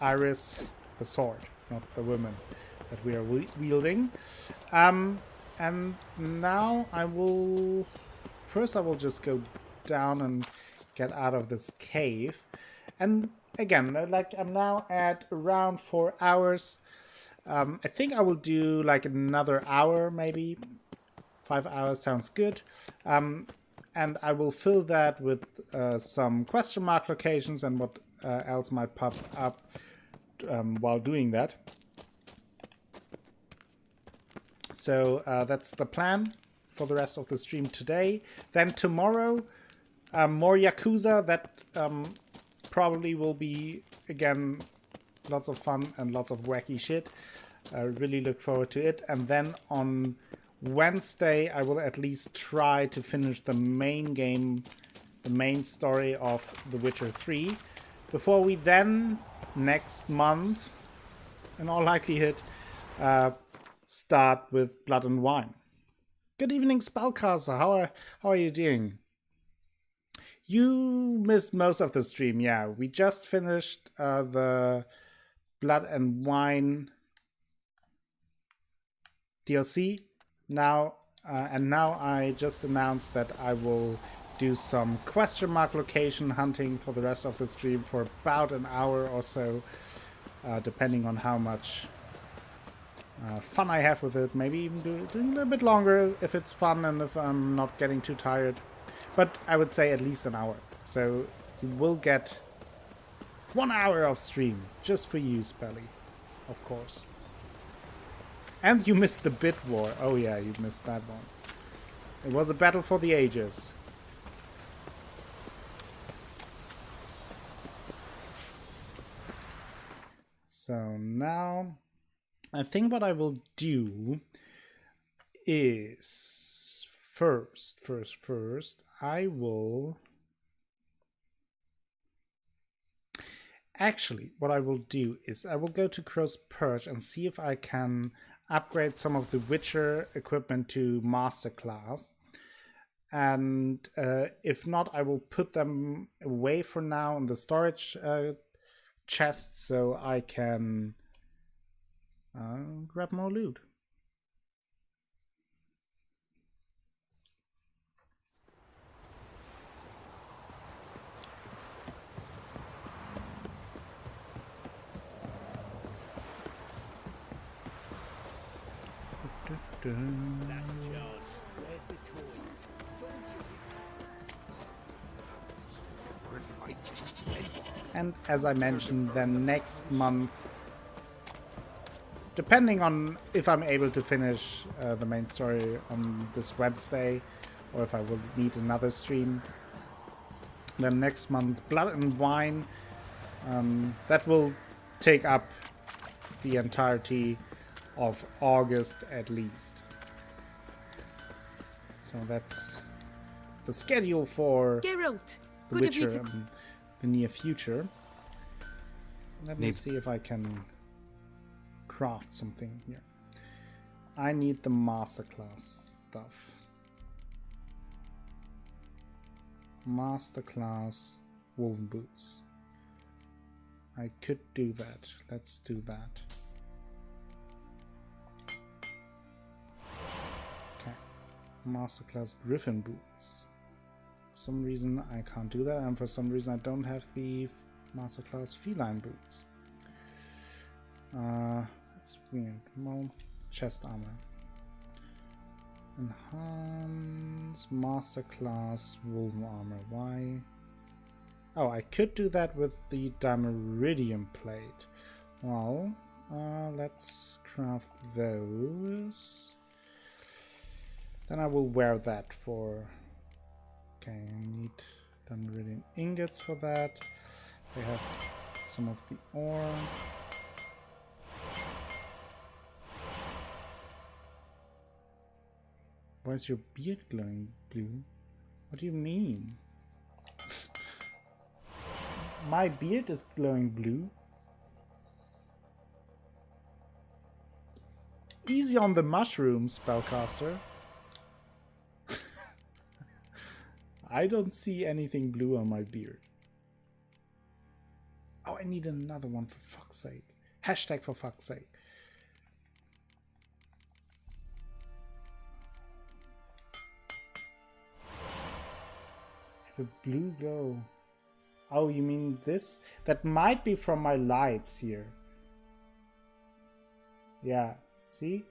Iris, the sword, not the woman that we are wielding. And now I will just go down and get out of this cave. And again, like I'm now at around 4 hours. I think I will do like another hour, maybe 5 hours sounds good. And and I will fill that with some question mark locations and what else might pop up while doing that. So that's the plan for the rest of the stream today. Then tomorrow, more Yakuza. That probably will be, again, lots of fun and lots of wacky shit. I really look forward to it. And then on Wednesday, I will at least try to finish the main game, the main story of The Witcher 3, before we then, next month, in all likelihood, start with Blood and Wine. Good evening, Spellcaster. How are you doing? You missed most of the stream, yeah. We just finished the Blood and Wine DLC now, and now I just announced that I will do some question mark location hunting for the rest of the stream for about an hour or so, depending on how much fun I have with it. Maybe even doing a little bit longer if it's fun and if I'm not getting too tired. But I would say at least an hour. So you will get 1 hour of stream just for you, Spelly, of course. And you missed the Bit War. Oh yeah, you missed that one. It was a battle for the ages. So now, I think what I will do is first, I will... Actually, what I will do is I will go to Crow's Perch and see if I can upgrade some of the Witcher equipment to Master Class. And if not, I will put them away for now in the storage chest so I can grab more loot. Last chance. Where's the coin? And as I mentioned, then next month, depending on if I'm able to finish the main story on this Wednesday, or if I will need another stream, then next month, Blood and Wine, that will take up the entirety of August at least. So that's the schedule for Geralt, The Witcher in the near future. Let me see if I can craft something here. I need the masterclass stuff. Masterclass woven boots. I could do that. Let's do that. Okay. Masterclass griffin boots. For some reason I can't do that, and for some reason I don't have the Masterclass feline boots. That's weird. Well, chest armor. Enhance Masterclass woven armor. Why? Oh, I could do that with the Dimeritium plate. Well, let's craft those. Then I will wear that for... Okay, I need Dimeritium ingots for that. I have some of the ore. Why is your beard glowing blue? What do you mean? My beard is glowing blue. Easy on the mushrooms, Spellcaster. I don't see anything blue on my beard. Oh, I need another one for fuck's sake. Hashtag for fuck's sake. The blue glow. Oh, you mean this? That might be from my lights here. Yeah, see?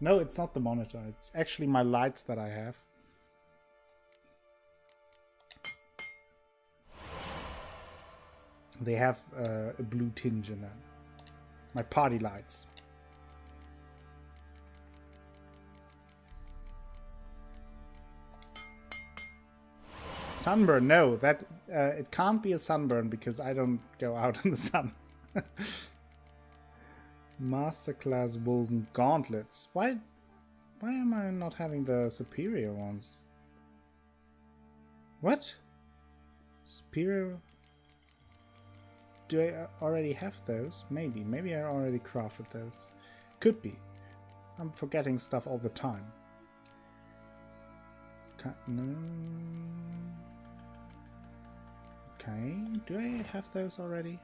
No, it's not the monitor. It's actually my lights that I have. They have a blue tinge in them. My party lights. Sunburn? No, that it can't be a sunburn because I don't go out in the sun. Masterclass Woven Gauntlets. Why am I not having the superior ones? What? Superior? Do I already have those? Maybe I already crafted those. Could be. I'm forgetting stuff all the time. No. Okay, do I have those already?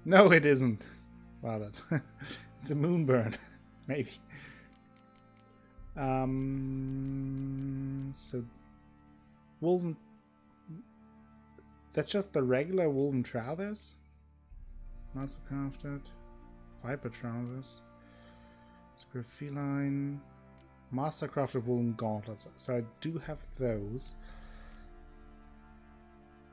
No, it isn't. Wow, that's it's a moonburn, maybe. So woven. That's just the regular woven trousers. Mastercrafted, viper trousers, square feline, mastercrafted woolen gauntlets. So I do have those.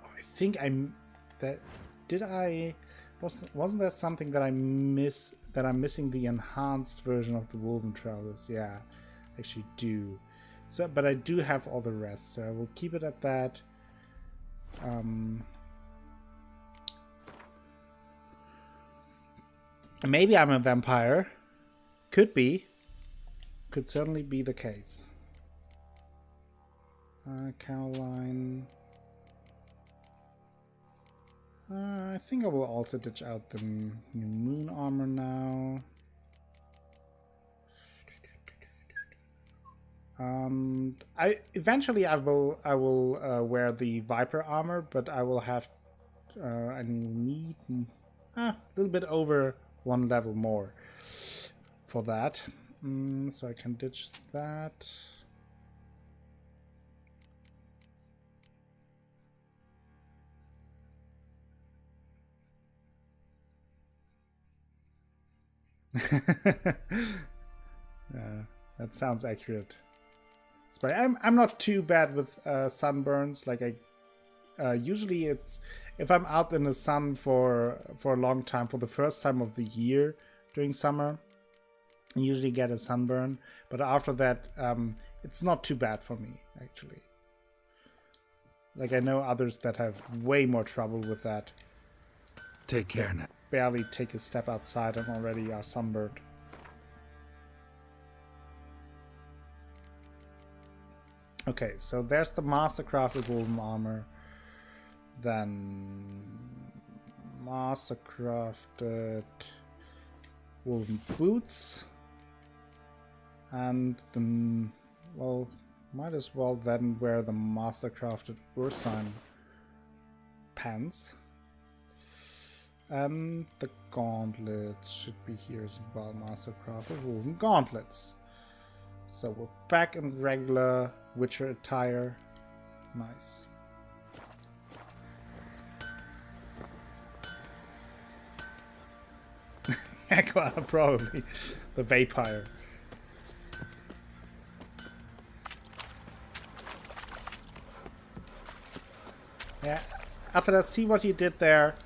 Oh, I think I'm that. Did I? Wasn't there something that I miss? That I'm missing the enhanced version of the woven trousers? Yeah, I actually do. So, but I do have all the rest, so I will keep it at that. Maybe I'm a vampire. Could be. Could certainly be the case. Caroline. I think I will also ditch out the new moon armor now. Eventually I will wear the Viper armor, but I will have I need a little bit over 1 level more for that. So I can ditch that. That sounds accurate. But I'm not too bad with sunburns. Like usually it's if I'm out in the sun for a long time, for the first time of the year during summer, I usually get a sunburn. But after that, it's not too bad for me actually. Like I know others that have way more trouble with that. Take care now. Barely take a step outside and already are sunburned. Okay, so there's the mastercrafted woven armor. Then mastercrafted woven boots. And then, well, might as well then wear the mastercrafted Ursine pants. And the gauntlets should be here as well. Mastercrafted woven gauntlets. So we're back in regular Witcher attire. Nice. Yeah, probably. The vampire. Yeah, after I see what you did there.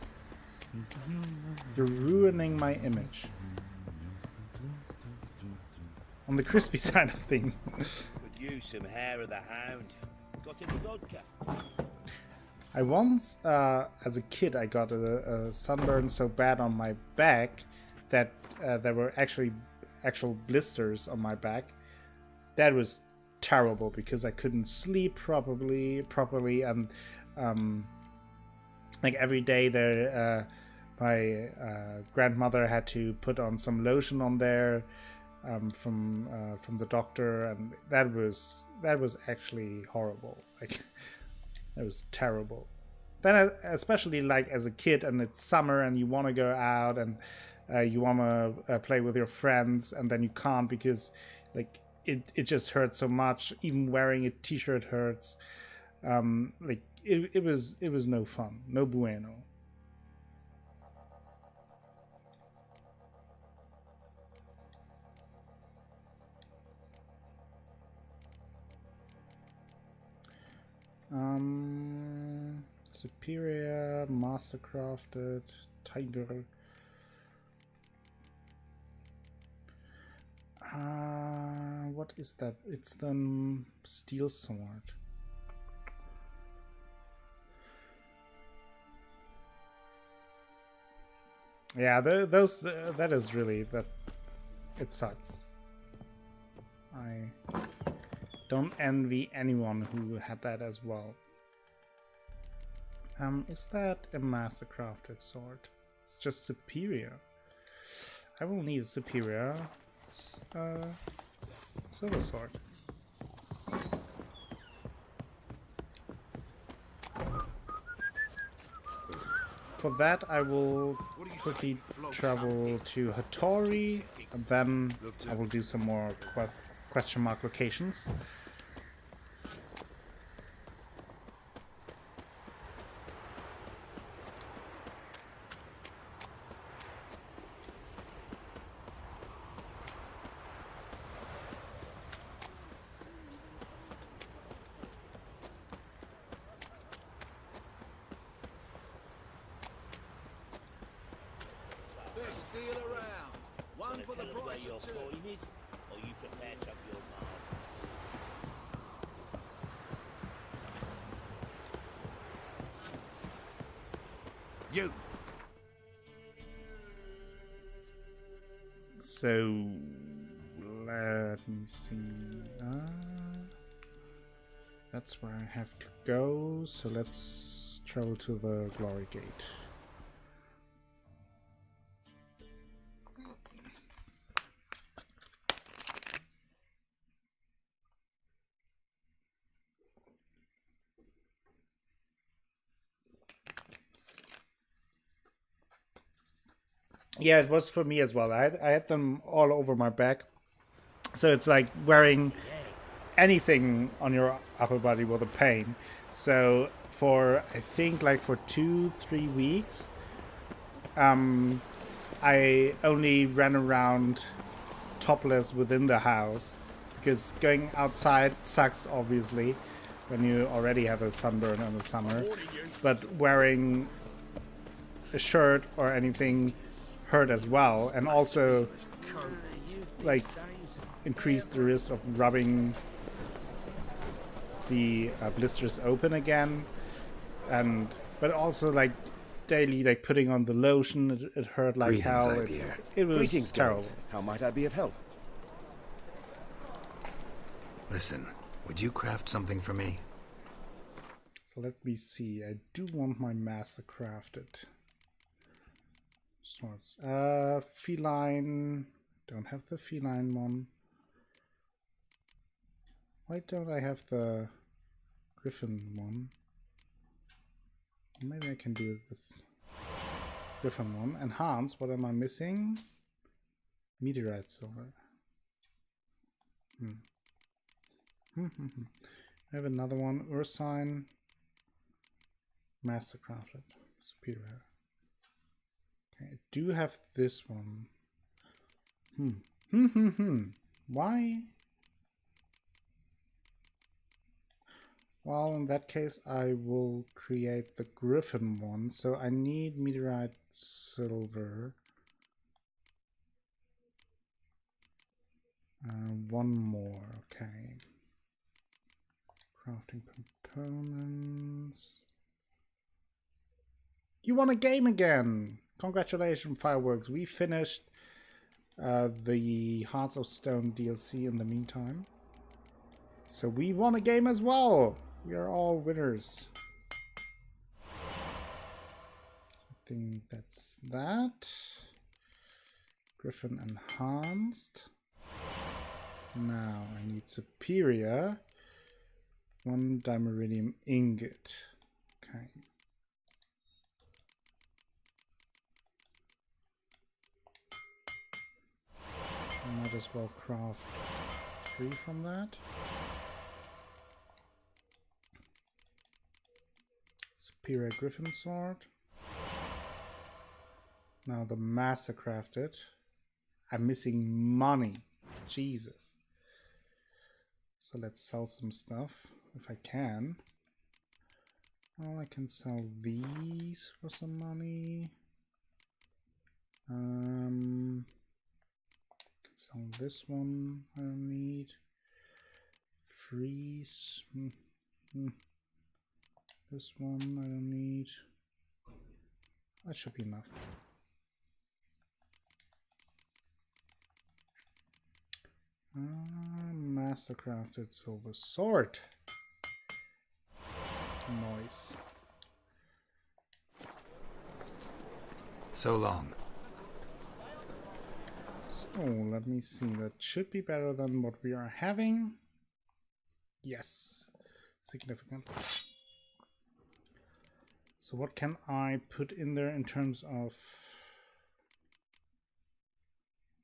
You're ruining my image. On the crispy side of things. Could use some hair of the hound. Got any vodka? I once, as a kid, I got a sunburn so bad on my back that there were actual blisters on my back. That was terrible because I couldn't sleep properly, and like every day there, my grandmother had to put on some lotion on there. From the doctor, and that was actually horrible. Like it was terrible. Then especially like as a kid and it's summer and you want to go out and you want to play with your friends and then you can't because like it just hurts so much. Even wearing a t-shirt hurts. Like it was no fun, no bueno. Superior, mastercrafted, tiger. What is that? It's the steel sword. Yeah, those that is really that. It sucks. I don't envy anyone who had that as well. Is that a mastercrafted sword? It's just superior. I will need a superior silver sword. For that, I will quickly travel to Hattori, and then I will do some more question mark locations. Tell us where your coin is, or you can patch up your mark. You. So let me see. That's where I have to go. So let's travel to the Glory Gate. Yeah, it was for me as well. I had them all over my back. So it's like wearing anything on your upper body was a pain. So for, I think like for 2-3 weeks, I only ran around topless within the house. Because going outside sucks, obviously, when you already have a sunburn in the summer. But wearing a shirt or anything hurt as well, and also like increase the risk of rubbing the blisters open again, and but also like daily like putting on the lotion, it hurt like hell. It was terrible. How might I be of help? Listen, would you craft something for me? So let me see. I do want my master crafted. Swords. Feline. Don't have the feline one. Why don't I have the griffin one? Maybe I can do it with griffin one. Enhance. What am I missing? Meteorite silver. I have another one. Ursine. Mastercrafted. Superior. I do have this one. Why? Well, in that case, I will create the griffin one. So I need meteorite silver. One more, okay. Crafting components. You won a game again! Congratulations, Fireworks. We finished the Hearts of Stone DLC in the meantime. So we won a game as well. We are all winners. I think that's that. Griffin enhanced. Now I need superior. 1 dimeritium ingot. Okay. Might as well craft 3 from that. Superior Griffin Sword. Now the Master crafted. I'm missing money. Jesus. So let's sell some stuff if I can. Well, I can sell these for some money. Can sell this one. I don't need. Freeze. This one I don't need. That should be enough. Mastercrafted silver sword. Noise. So long. So let me see. That should be better than what we are having. Yes, significantly. So what can I put in there in terms of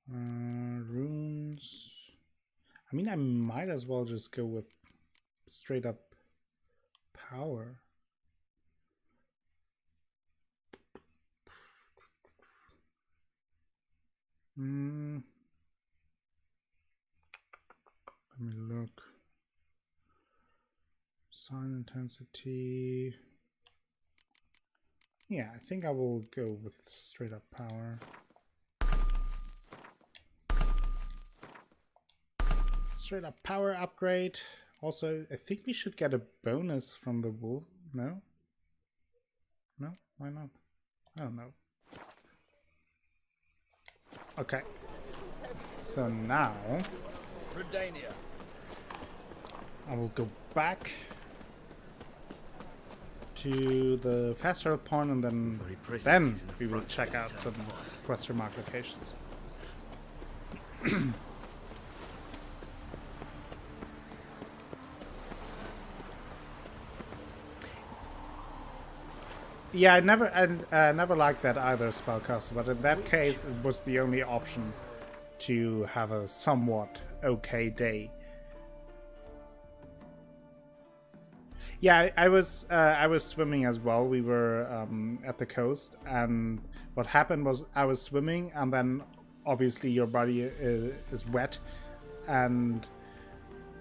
runes? I mean, I might as well just go with straight up power. Let me look. Sign intensity. Yeah, I think I will go with straight up power. Straight up power upgrade. Also, I think we should get a bonus from the wolf. No? No? Why not? I don't know. Okay. So now Redania. I will go back to the fast travel point and then we will check out some question mark locations. Yeah, I never liked that either, Spellcaster, but in that case it was the only option to have a somewhat okay day. Yeah, I was swimming as well. We were at the coast, and what happened was I was swimming, and then obviously your body is wet, and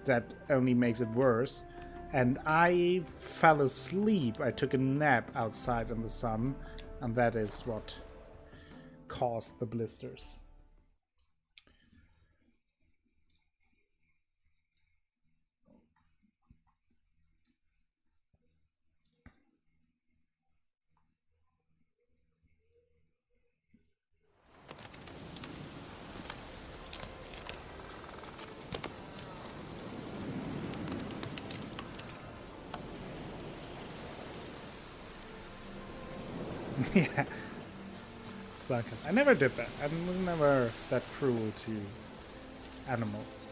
that only makes it worse. And I fell asleep. I took a nap outside in the sun, and that is what caused the blisters. Yeah, Spellcast. I never did that. I was never that cruel to animals.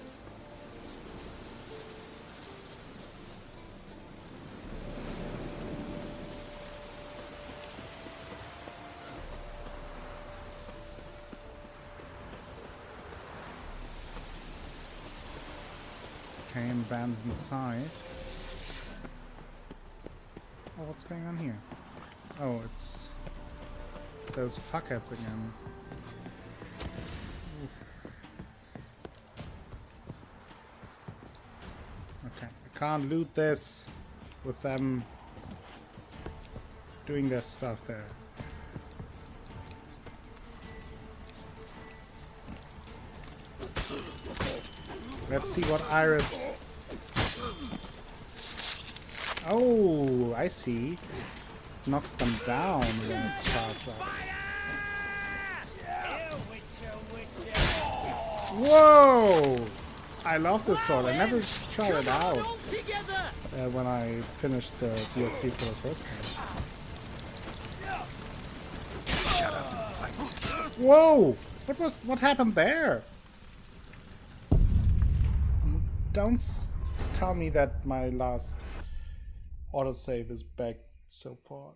Okay, abandoned site. Oh, what's going on here? Oh, it's those fuckheads again. Oof. Okay, I can't loot this with them doing their stuff there. Let's see what Iris... Oh, I see. Knocks them down when it's charged up. Whoa! I love this sword. I never tried it out when I finished the DLC for the first time. Shut up and fight. Whoa! What happened there? Don't tell me that my last autosave is back so far.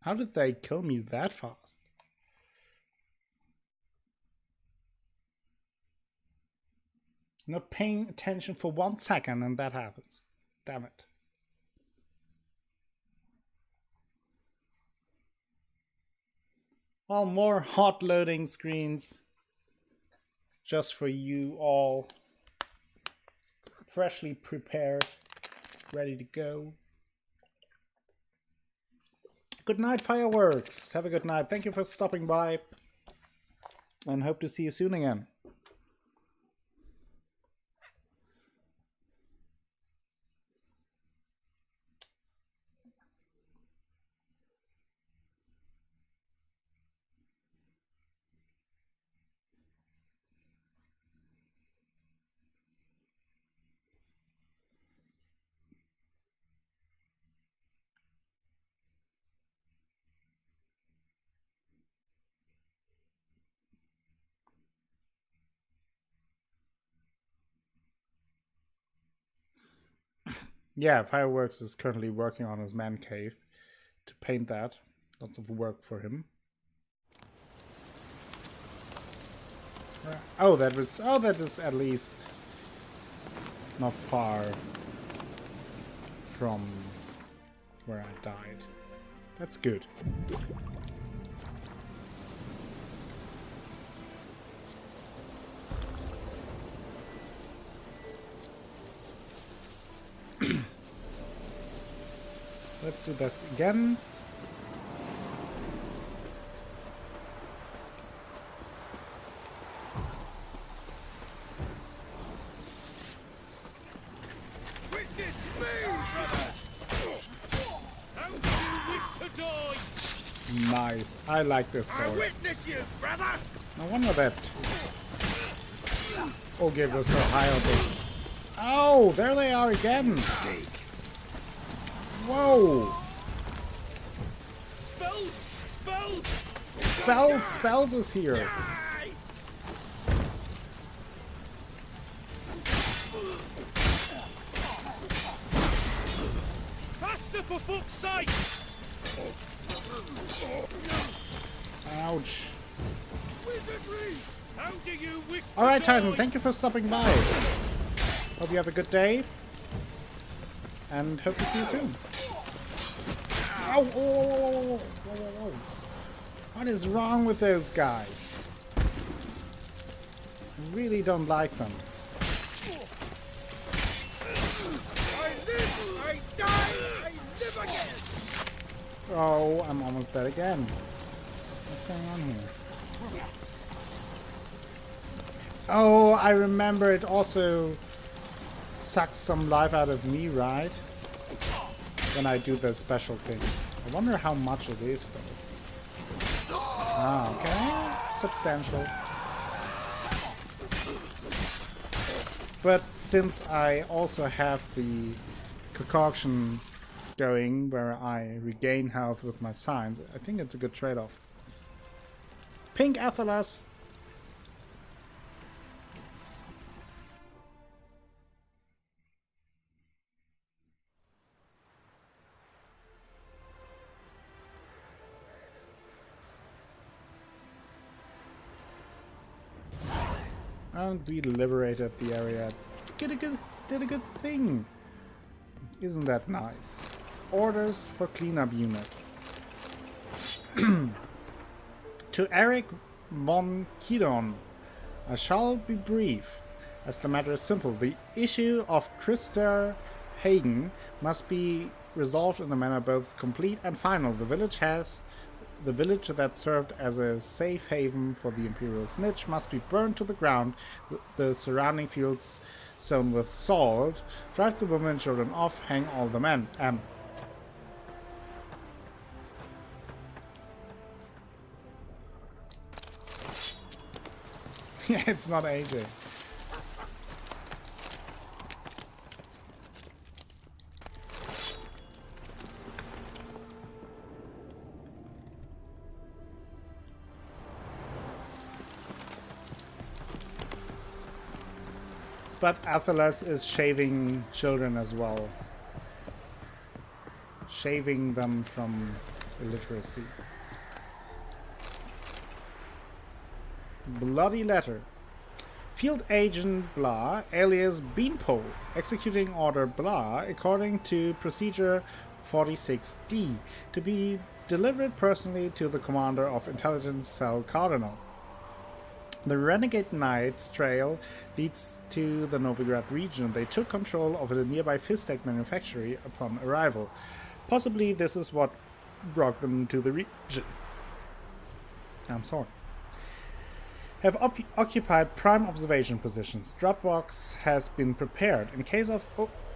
How did they kill me that fast? Not paying attention for 1 second and that happens. Damn it. Well, more hot loading screens just for you all. freshly prepared, ready to go. Good night, Fireworks. Have a good night. Thank you for stopping by, and hope to see you soon again. Yeah, Fireworks is currently working on his man cave to paint that. Lots of work for him. Oh, that is at least not far from where I died. That's good. Let's do this again. Witness me, brothers! How do you wish to die? Nice. I like this I sword. witness you, brother! No wonder that Ogier was so high on this. Oh, there they are again. Whoa. Spells is here. Faster for fuck's sake! Ouch. Wizardry! How do you wish to Alright, die? Titan, thank you for stopping by. Hope you have a good day. And hope to see you soon. Ow! Whoa. What is wrong with those guys? I really don't like them. I live, I die, I live again! Oh, I'm almost dead again. What's going on here? Oh, I remember it also sucks some life out of me, right? When I do the special thing. I wonder how much it is, though. Ah, okay. Substantial. But since I also have the concoction going where I regain health with my signs, I think it's a good trade-off. Pink Athelas! And we liberated the area. Did a good thing. Isn't that nice? Orders for cleanup unit. To Eric von Kidon. I shall be brief, as the matter is simple. The issue of Christer Hagen must be resolved in a manner both complete and final. The village that served as a safe haven for the Imperial Snitch must be burned to the ground, the surrounding fields sown with salt, drive the women and children off, hang all the men. Yeah, it's not AJ. But Athelas is shaving children as well. Shaving them from illiteracy. Bloody letter. Field Agent Blah, alias Beanpole, executing order Blah according to procedure 46D, to be delivered personally to the commander of Intelligence Cell Cardinal. The Renegade Knights trail leads to the Novigrad region. They took control of the nearby Fistek manufactory upon arrival. Possibly this is what brought them to the region. I'm sorry. Have occupied prime observation positions. Dropbox has been prepared. In case of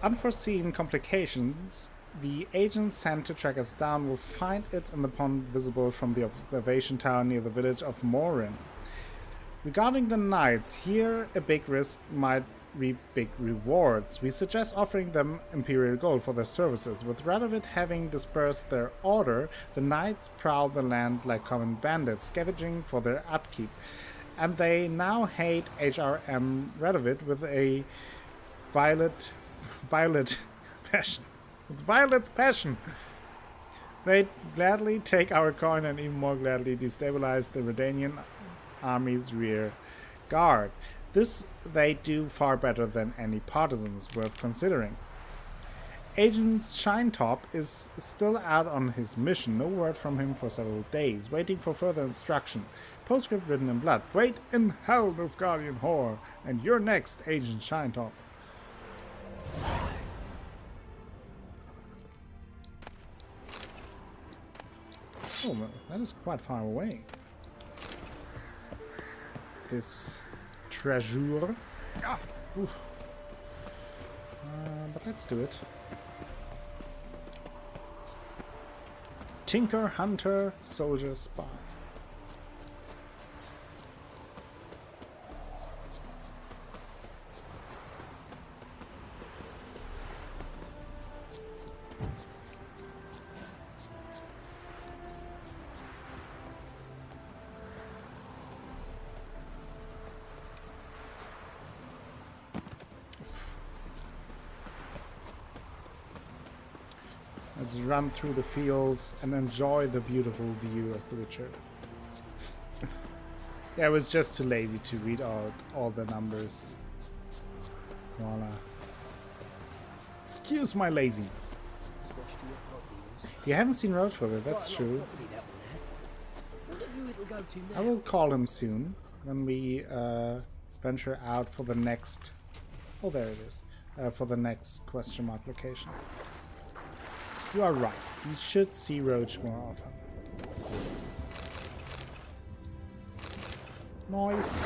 unforeseen complications, the agent sent to track us down will find it in the pond visible from the observation tower near the village of Morin. Regarding the knights, here a big risk might reap big rewards. We suggest offering them Imperial Gold for their services. With Radovid having dispersed their order, the knights prowl the land like common bandits, scavenging for their upkeep. And they now hate HRM Radovid with a violent passion. With Violet's passion. They'd gladly take our coin and even more gladly destabilize the Redanian army's rear guard. This they do far better than any partisans, worth considering. Agent Shinetop is still out on his mission. No word from him for several days, waiting for further instruction. Postscript written in blood. Wait in hell, Nilfgaardian whore, and you're next, Agent Shinetop. Oh, that is quite far away. This treasure. But let's do it. Tinker, hunter, soldier, spy. Let's run through the fields and enjoy the beautiful view of the Witcher. Yeah, I was just too lazy to read out all the numbers. Voila. Excuse my laziness. You haven't seen Roadrunner, that's true. I will call him soon when we venture out for the next... Oh, there it is. For the next question mark location. You are right. You should see Roach more often. Noise.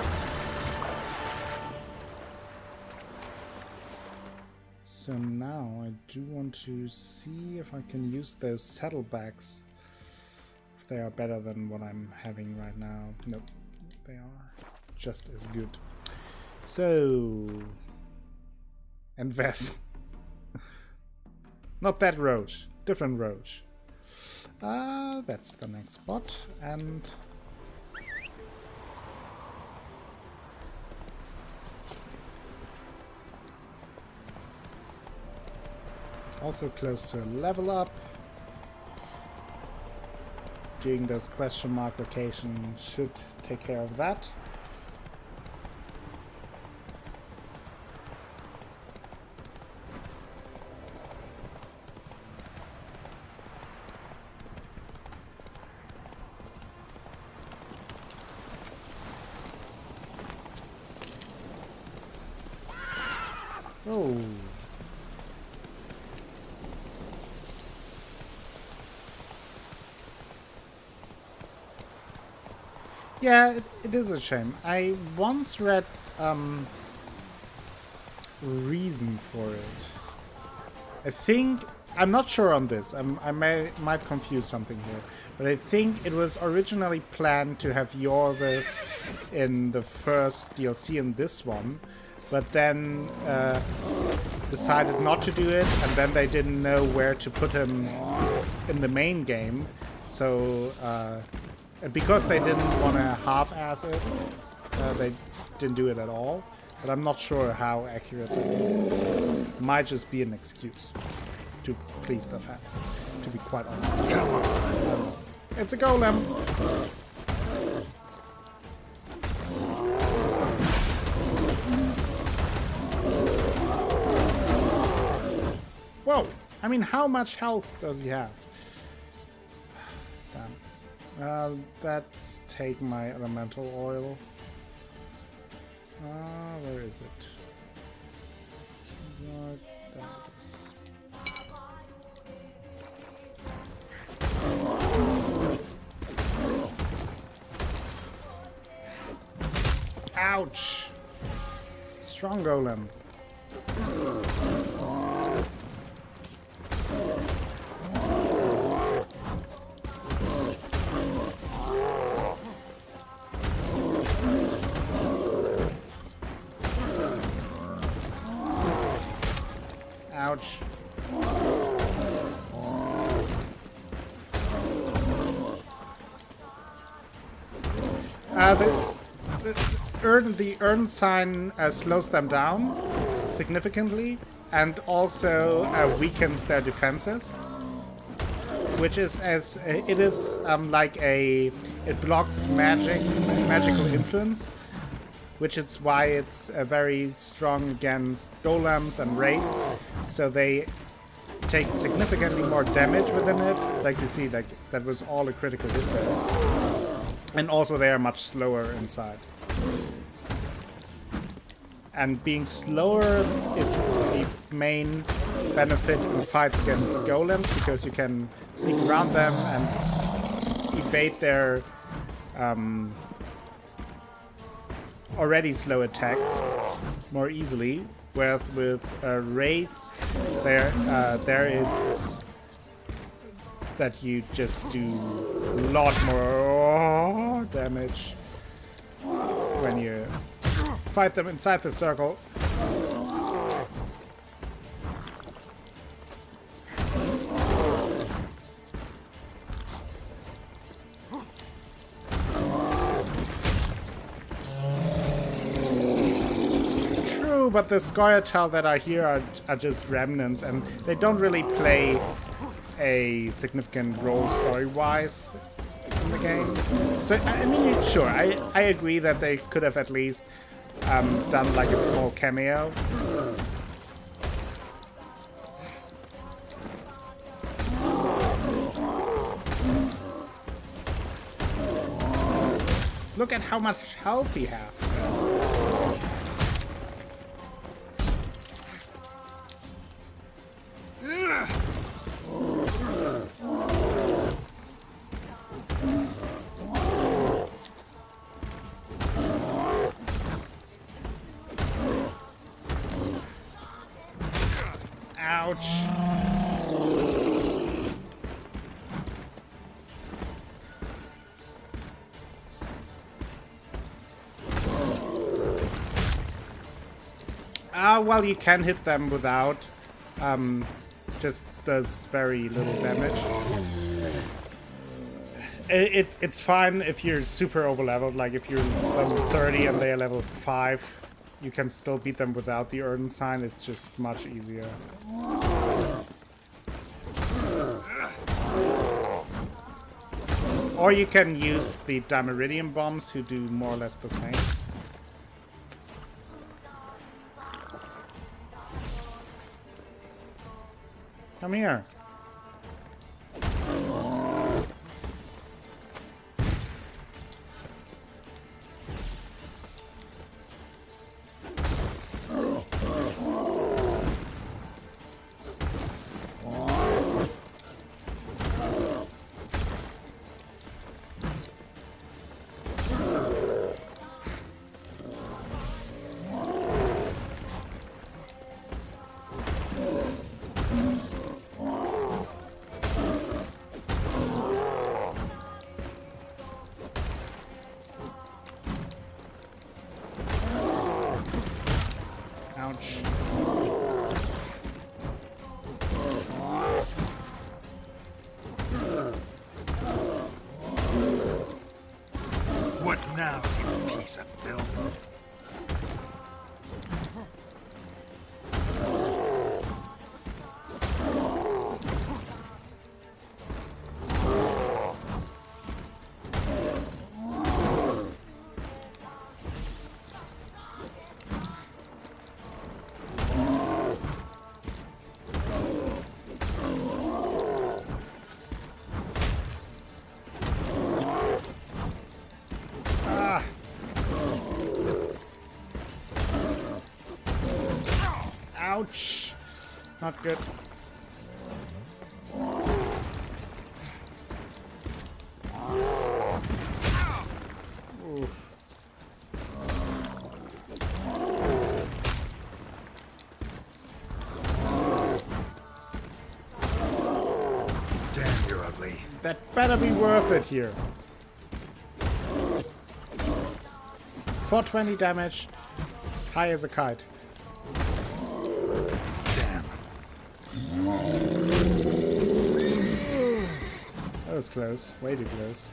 So now I do want to see if I can use those saddlebags. If they are better than what I'm having right now. Nope. They are just as good. So... And Vess. Not that Roach. Different Roach. That's the next spot. And... also close to a level up. Doing this question mark location should take care of that. Oh. Yeah, it is a shame. I once read reason for it. I think I'm not sure on this. I might confuse something here, but I think it was originally planned to have Yorvis in the first DLC in this one, but then decided not to do it, and then they didn't know where to put him in the main game. So because they didn't want to half-ass it, they didn't do it at all. But I'm not sure how accurate it is. Might just be an excuse to please the fans, to be quite honest. Come on. It's a golem! Whoa! I mean, how much health does he have? Damn. Let's take my elemental oil. Where is it? What? There it is. Ouch! Strong golem. Ouch. The urn sign slows them down significantly and also weakens their defenses, which is like it blocks magical influence, which is why it's very strong against golems and wraith. So they take significantly more damage within it. Like you see, like that was all a critical hit there. And also they are much slower inside. And being slower is the main benefit in fights against golems, because you can sneak around them and evade their already slow attacks more easily. Whereas with raids, there is that you just do a lot more damage when you fight them inside the circle. True, but the Scoia'tael that are here are just remnants, and they don't really play a significant role story-wise in the game. So, I mean, sure, I agree that they could have at least done like a small cameo. Look at how much health he has. Ouch. Well, you can hit them without. Just does very little damage. It's fine if you're super overleveled, like if you're level 30 and they're level 5. You can still beat them without the Urn sign, it's just much easier. Or you can use the Dimeridium bombs, who do more or less the same. Come here. Ouch. What now, you piece of filth? Ouch! Not good. Ooh. Damn, you're ugly. That better be worth it here. 420 damage. High as a kite. Damn. That was close. Way too close.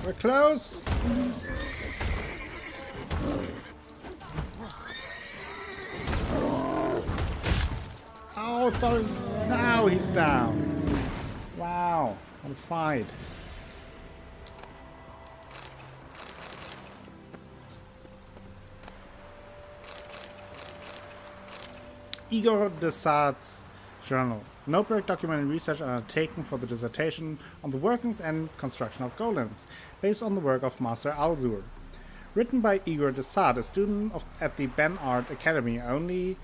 We're close. Oh, now he's down. Wow, what a fight. Igor Desart's journal. Notebook documenting research undertaken for the dissertation on the workings and construction of golems, based on the work of Master Alzur. Written by Igor Desart, a student at the Ben Art Academy. Only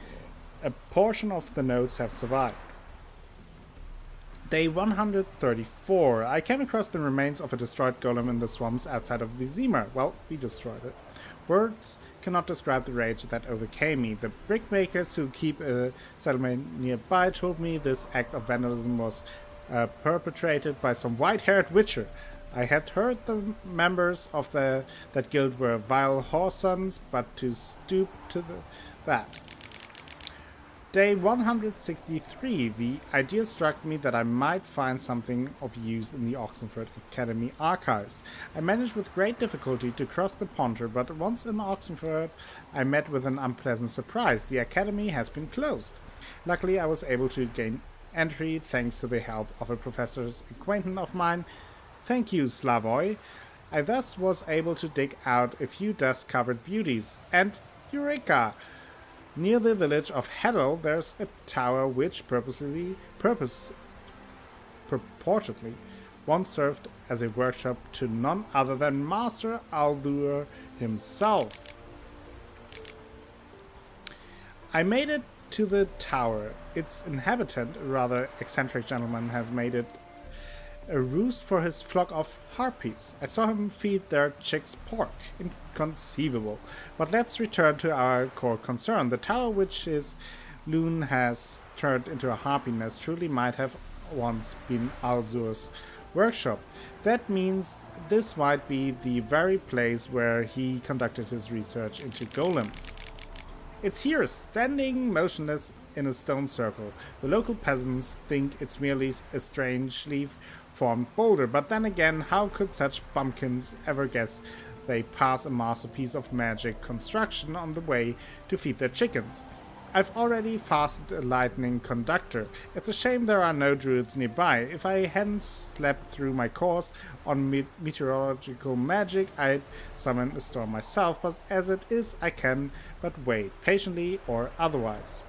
a portion of the notes have survived. Day 134. I came across the remains of a destroyed golem in the swamps outside of Vizima. Well, we destroyed it. Words cannot describe the rage that overcame me. The brickmakers who keep a settlement nearby told me this act of vandalism was perpetrated by some white-haired witcher. I had heard the members of that guild were vile whoresons, but to stoop to that. Day 163. The idea struck me that I might find something of use in the Oxenford Academy archives. I managed with great difficulty to cross the Ponter, but once in Oxenford I met with an unpleasant surprise. The academy has been closed. Luckily I was able to gain entry thanks to the help of a professor's acquaintance of mine. Thank you, Slavoj. I thus was able to dig out a few dust-covered beauties. And Eureka! Near the village of Heddle, there's a tower which purportedly once served as a workshop to none other than Master Aldur himself. I made it to the tower. Its inhabitant, a rather eccentric gentleman, has made it a roost for his flock of harpies. I saw him feed their chicks pork. Inconceivable. But let's return to our core concern. The tower which his loon has turned into a harpy nest truly might have once been Alzur's workshop. That means this might be the very place where he conducted his research into golems. It's here, standing motionless in a stone circle. The local peasants think it's merely a strangely formed boulder, but then again, how could such bumpkins ever guess they pass a masterpiece of magic construction on the way to feed their chickens? I've already fastened a lightning conductor. It's a shame there are no druids nearby. If I hadn't slept through my course on meteorological magic, I'd summon a storm myself, but as it is, I can but wait, patiently or otherwise.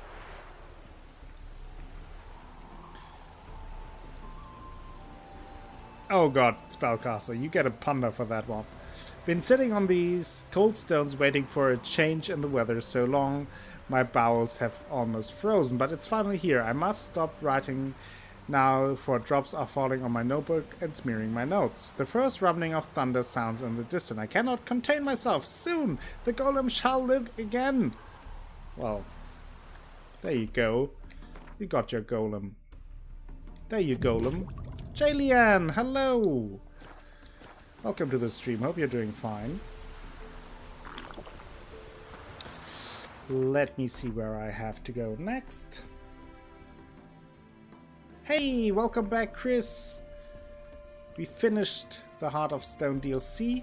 Oh god, Spellcaster, you get a ponder for that one. Been sitting on these cold stones waiting for a change in the weather so long my bowels have almost frozen, but it's finally here. I must stop writing now, for drops are falling on my notebook and smearing my notes. The first rumbling of thunder sounds in the distance. I cannot contain myself. Soon the golem shall live again. Well, there you go. You got your golem. There you golem. Jalian, hello! Welcome to the stream. Hope you're doing fine. Let me see where I have to go next. Hey, welcome back, Chris. We finished the Heart of Stone DLC,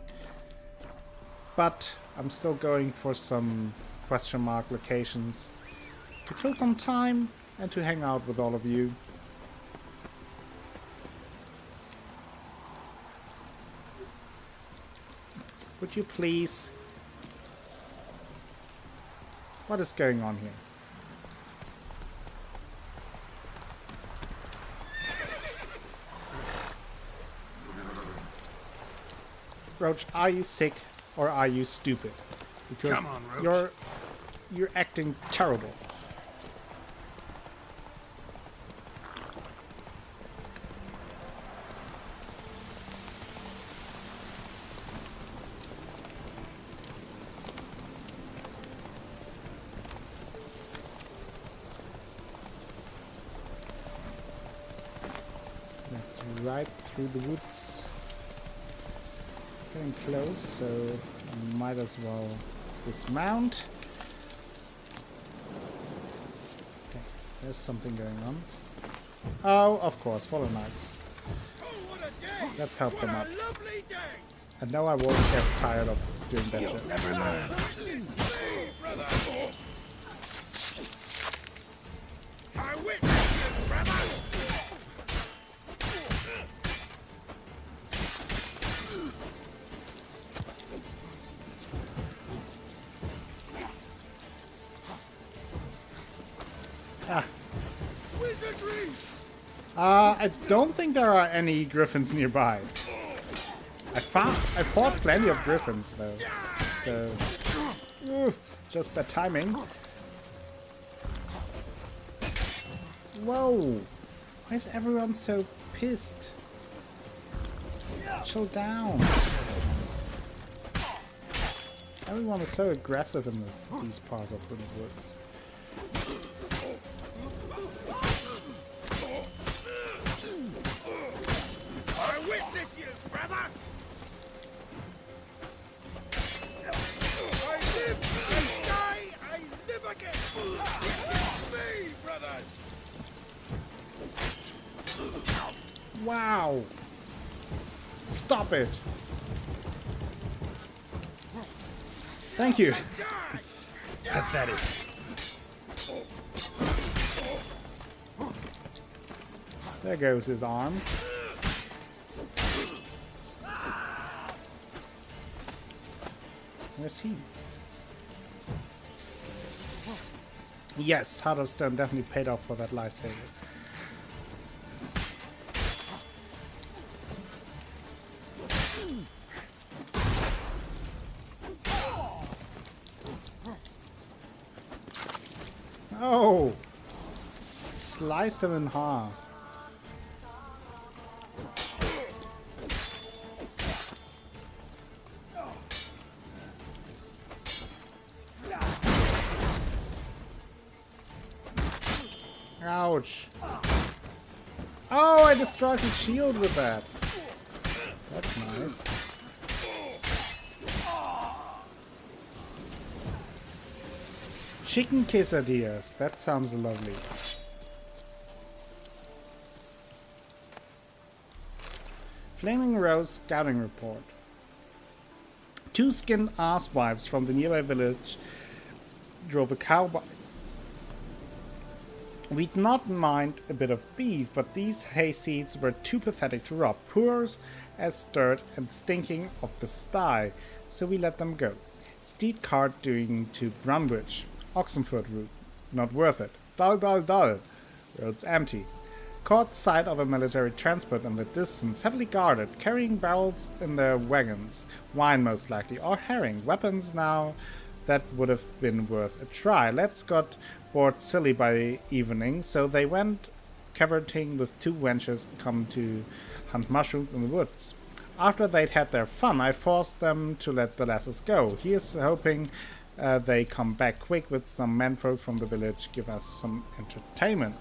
but I'm still going for some question mark locations to kill some time and to hang out with all of you. Would you please? What is going on here? Roach, are you sick or are you stupid? Because Come on, Roach. you're acting terrible. That's right through the woods. Getting close, so I might as well dismount. Okay, there's something going on. Oh, of course, Fallen Knights. Let's help them out. And now I won't get tired of doing that shit. Never learn. I witness you, brother! Wizardry! I don't think there are any griffins nearby. I fought plenty of griffins though, so just bad timing. Whoa! Why is everyone so pissed? Chill down. Everyone is so aggressive in these parts of the woods. I witness you, brother! I live, I die, I live again! Witness me, brothers! Wow! Stop it! Thank you. Pathetic. There goes his arm. Where's he? Yes, Heart of Stone definitely paid off for that lightsaber. Oh! Slice him in half. Ouch. Oh, I destroyed his shield with that. That's nice. Chicken quesadillas. That sounds lovely. Flaming Rose scouting report. 2 skinned asswives from the nearby village drove a cowboy. We'd not mind a bit of beef, but these hayseeds were too pathetic to rob. Poor as dirt and stinking of the sty, so we let them go. Steed cart doing to Brunbridge. Oxenford route. Not worth it. Dull, dull, dull. Roads empty. Caught sight of a military transport in the distance, heavily guarded, carrying barrels in their wagons. Wine most likely, or herring. Weapons now that would have been worth a try. Let's got bored silly by the evening, so they went cavorting with 2 wenches come to hunt mushrooms in the woods. After they'd had their fun, I forced them to let the lasses go. Here's hoping they come back quick with some menfolk from the village, give us some entertainment.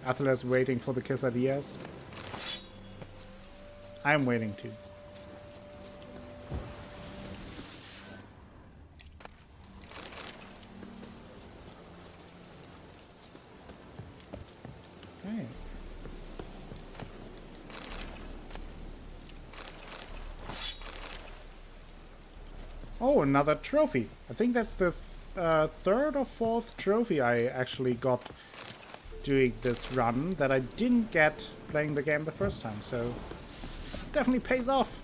Atlas waiting for the quesadillas. I'm waiting too. Okay. Oh, another trophy. I think that's the third or fourth trophy I actually got doing this run that I didn't get playing the game the first time, so definitely pays off.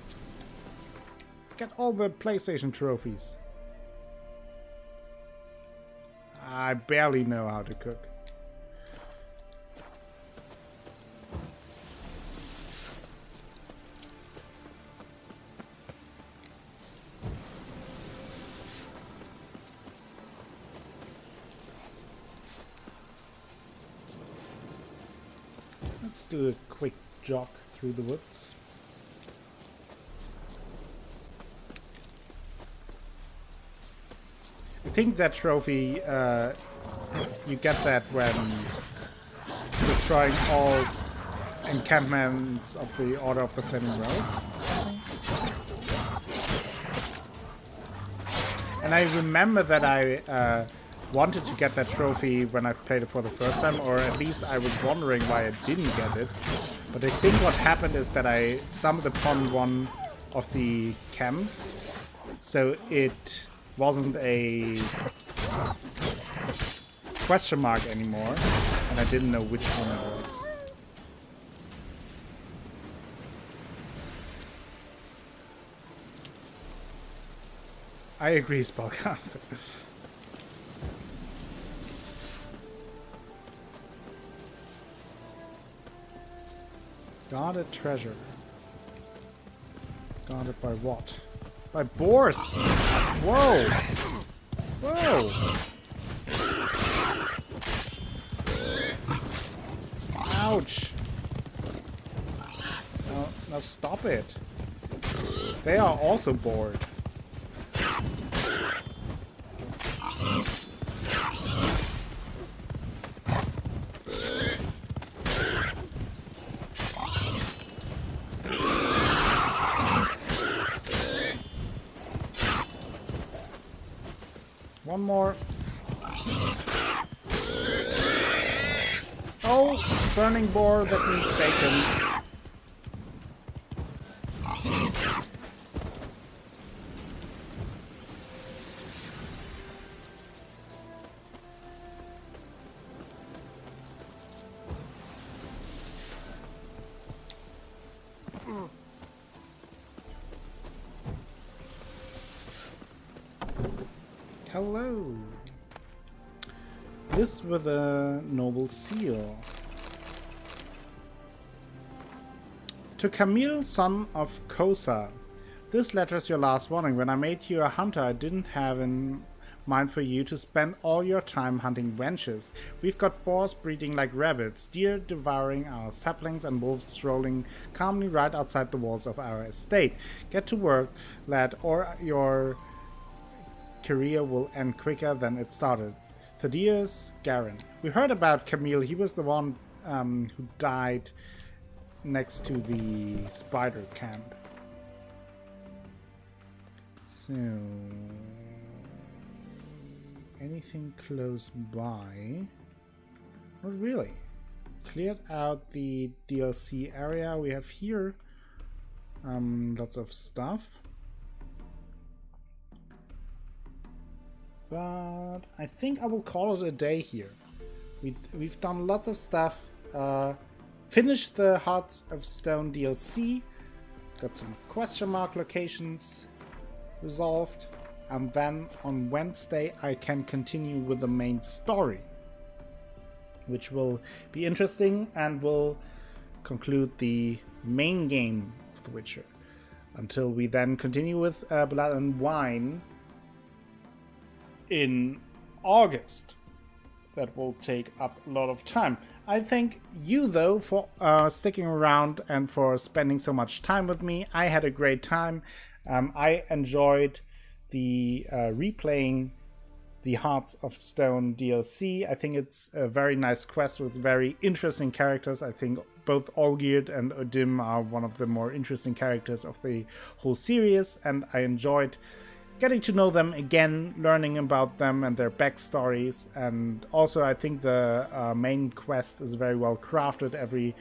Get all the PlayStation trophies. I barely know how to cook. Let's do a quick jog through the woods. I think that trophy, you get that when destroying all encampments of the Order of the Flaming Rose. And I remember that I wanted to get that trophy when I played it for the first time, or at least I was wondering why I didn't get it. But I think what happened is that I stumbled upon one of the camps, so it wasn't a question mark anymore, and I didn't know which one it was. I agree, Spellcaster. Guarded treasure. Guarded by what? By boars! Whoa! Whoa! Ouch! Now stop it. They are also bored. One more. Oh, burning boar, that means bacon. Hello. This with a noble seal. To Camille, son of Kosa. This letter is your last warning. When I made you a hunter, I didn't have in mind for you to spend all your time hunting wenches. We've got boars breeding like rabbits, deer devouring our saplings, and wolves strolling calmly right outside the walls of our estate. Get to work, lad, or your career will end quicker than it started. Thaddeus Garin. We heard about Camille. He was the one who died next to the spider camp. So, anything close by? Not really. Cleared out the DLC area we have here. Lots of stuff. But I think I will call it a day here. We've done lots of stuff. Finished the Hearts of Stone DLC. Got some question mark locations resolved. And then on Wednesday I can continue with the main story, which will be interesting and will conclude the main game of The Witcher. Until we then continue with Blood and Wine in August. That will take up a lot of time. I thank you though for sticking around and for spending so much time with me. I had a great time. I enjoyed the replaying the Hearts of Stone DLC. I think it's a very nice quest with very interesting characters. I think both Olgierd and Odim are one of the more interesting characters of the whole series, and I enjoyed getting to know them again, learning about them and their backstories. And also I think the main quest is very well crafted. Every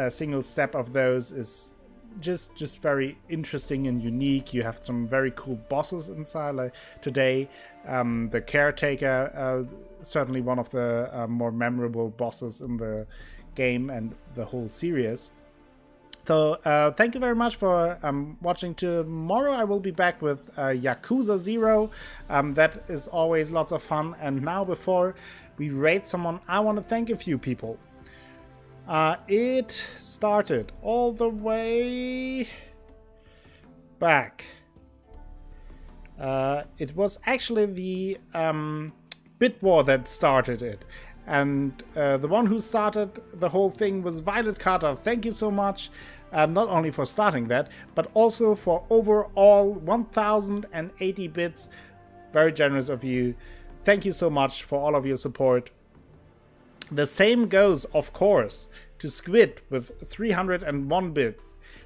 single step of those is just very interesting and unique. You have some very cool bosses inside. Like today, the Caretaker, certainly one of the more memorable bosses in the game and the whole series. So thank you very much for watching. Tomorrow I will be back with Yakuza 0. That is always lots of fun. And now before we raid someone, I want to thank a few people. It started all the way back. It was actually the Bit War that started it. And the one who started the whole thing was Violet Carter. Thank you so much, not only for starting that, but also for overall 1080 bits. Very generous of you. Thank you so much for all of your support. The same goes, of course, to Squid with 301 bit,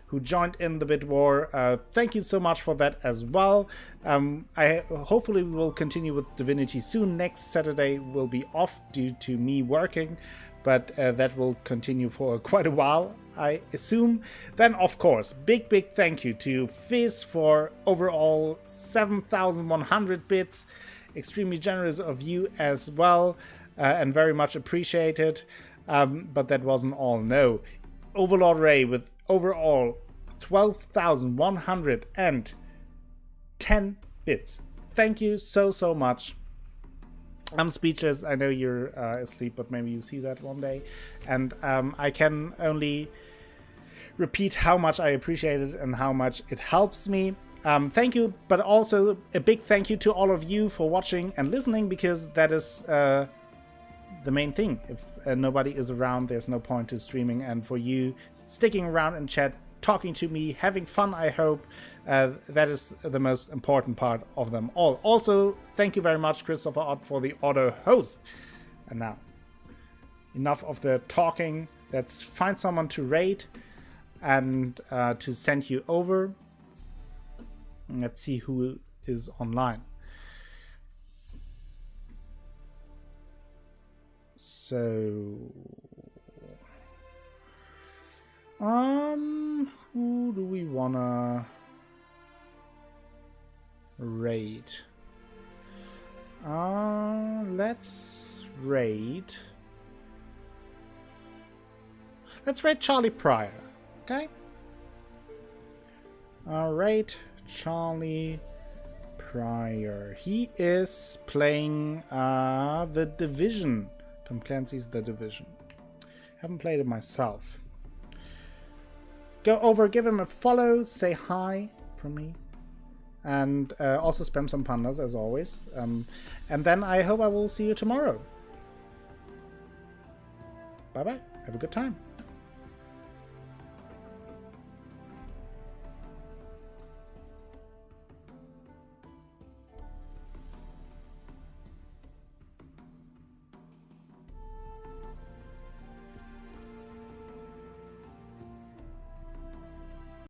who joined in the Bit War. Thank you so much for that as well. I hopefully will continue with Divinity soon. Next Saturday will be off due to me working, but that will continue for quite a while, I assume. Then, of course, big thank you to Fizz for overall 7,100 bits. Extremely generous of you as well, and very much appreciated. But that wasn't all. No, Overlord Ray with overall 12,110 bits. Thank you so much. I'm speechless. I know you're asleep, but maybe you see that one day. And I can only repeat how much I appreciate it and how much it helps me. Thank you, but also a big thank you to all of you for watching and listening, because that is the main thing. If nobody is around, there's no point to streaming. And for you sticking around in chat, talking to me, having fun, I hope, that is the most important part of them all. Also, thank you very much, Christopher Ott, for the auto host. And now, enough of the talking. Let's find someone to raid and to send you over. Let's see who is online. So, who do we wanna raid? Let's raid. Let's raid Charlie Pryor. Okay. Raid Charlie Pryor. He is playing The Division. Tom Clancy's The Division. Haven't played it myself. Go over, give him a follow, say hi from me, and also spam some pandas as always. And then I hope I will see you tomorrow. Bye bye. Have a good time.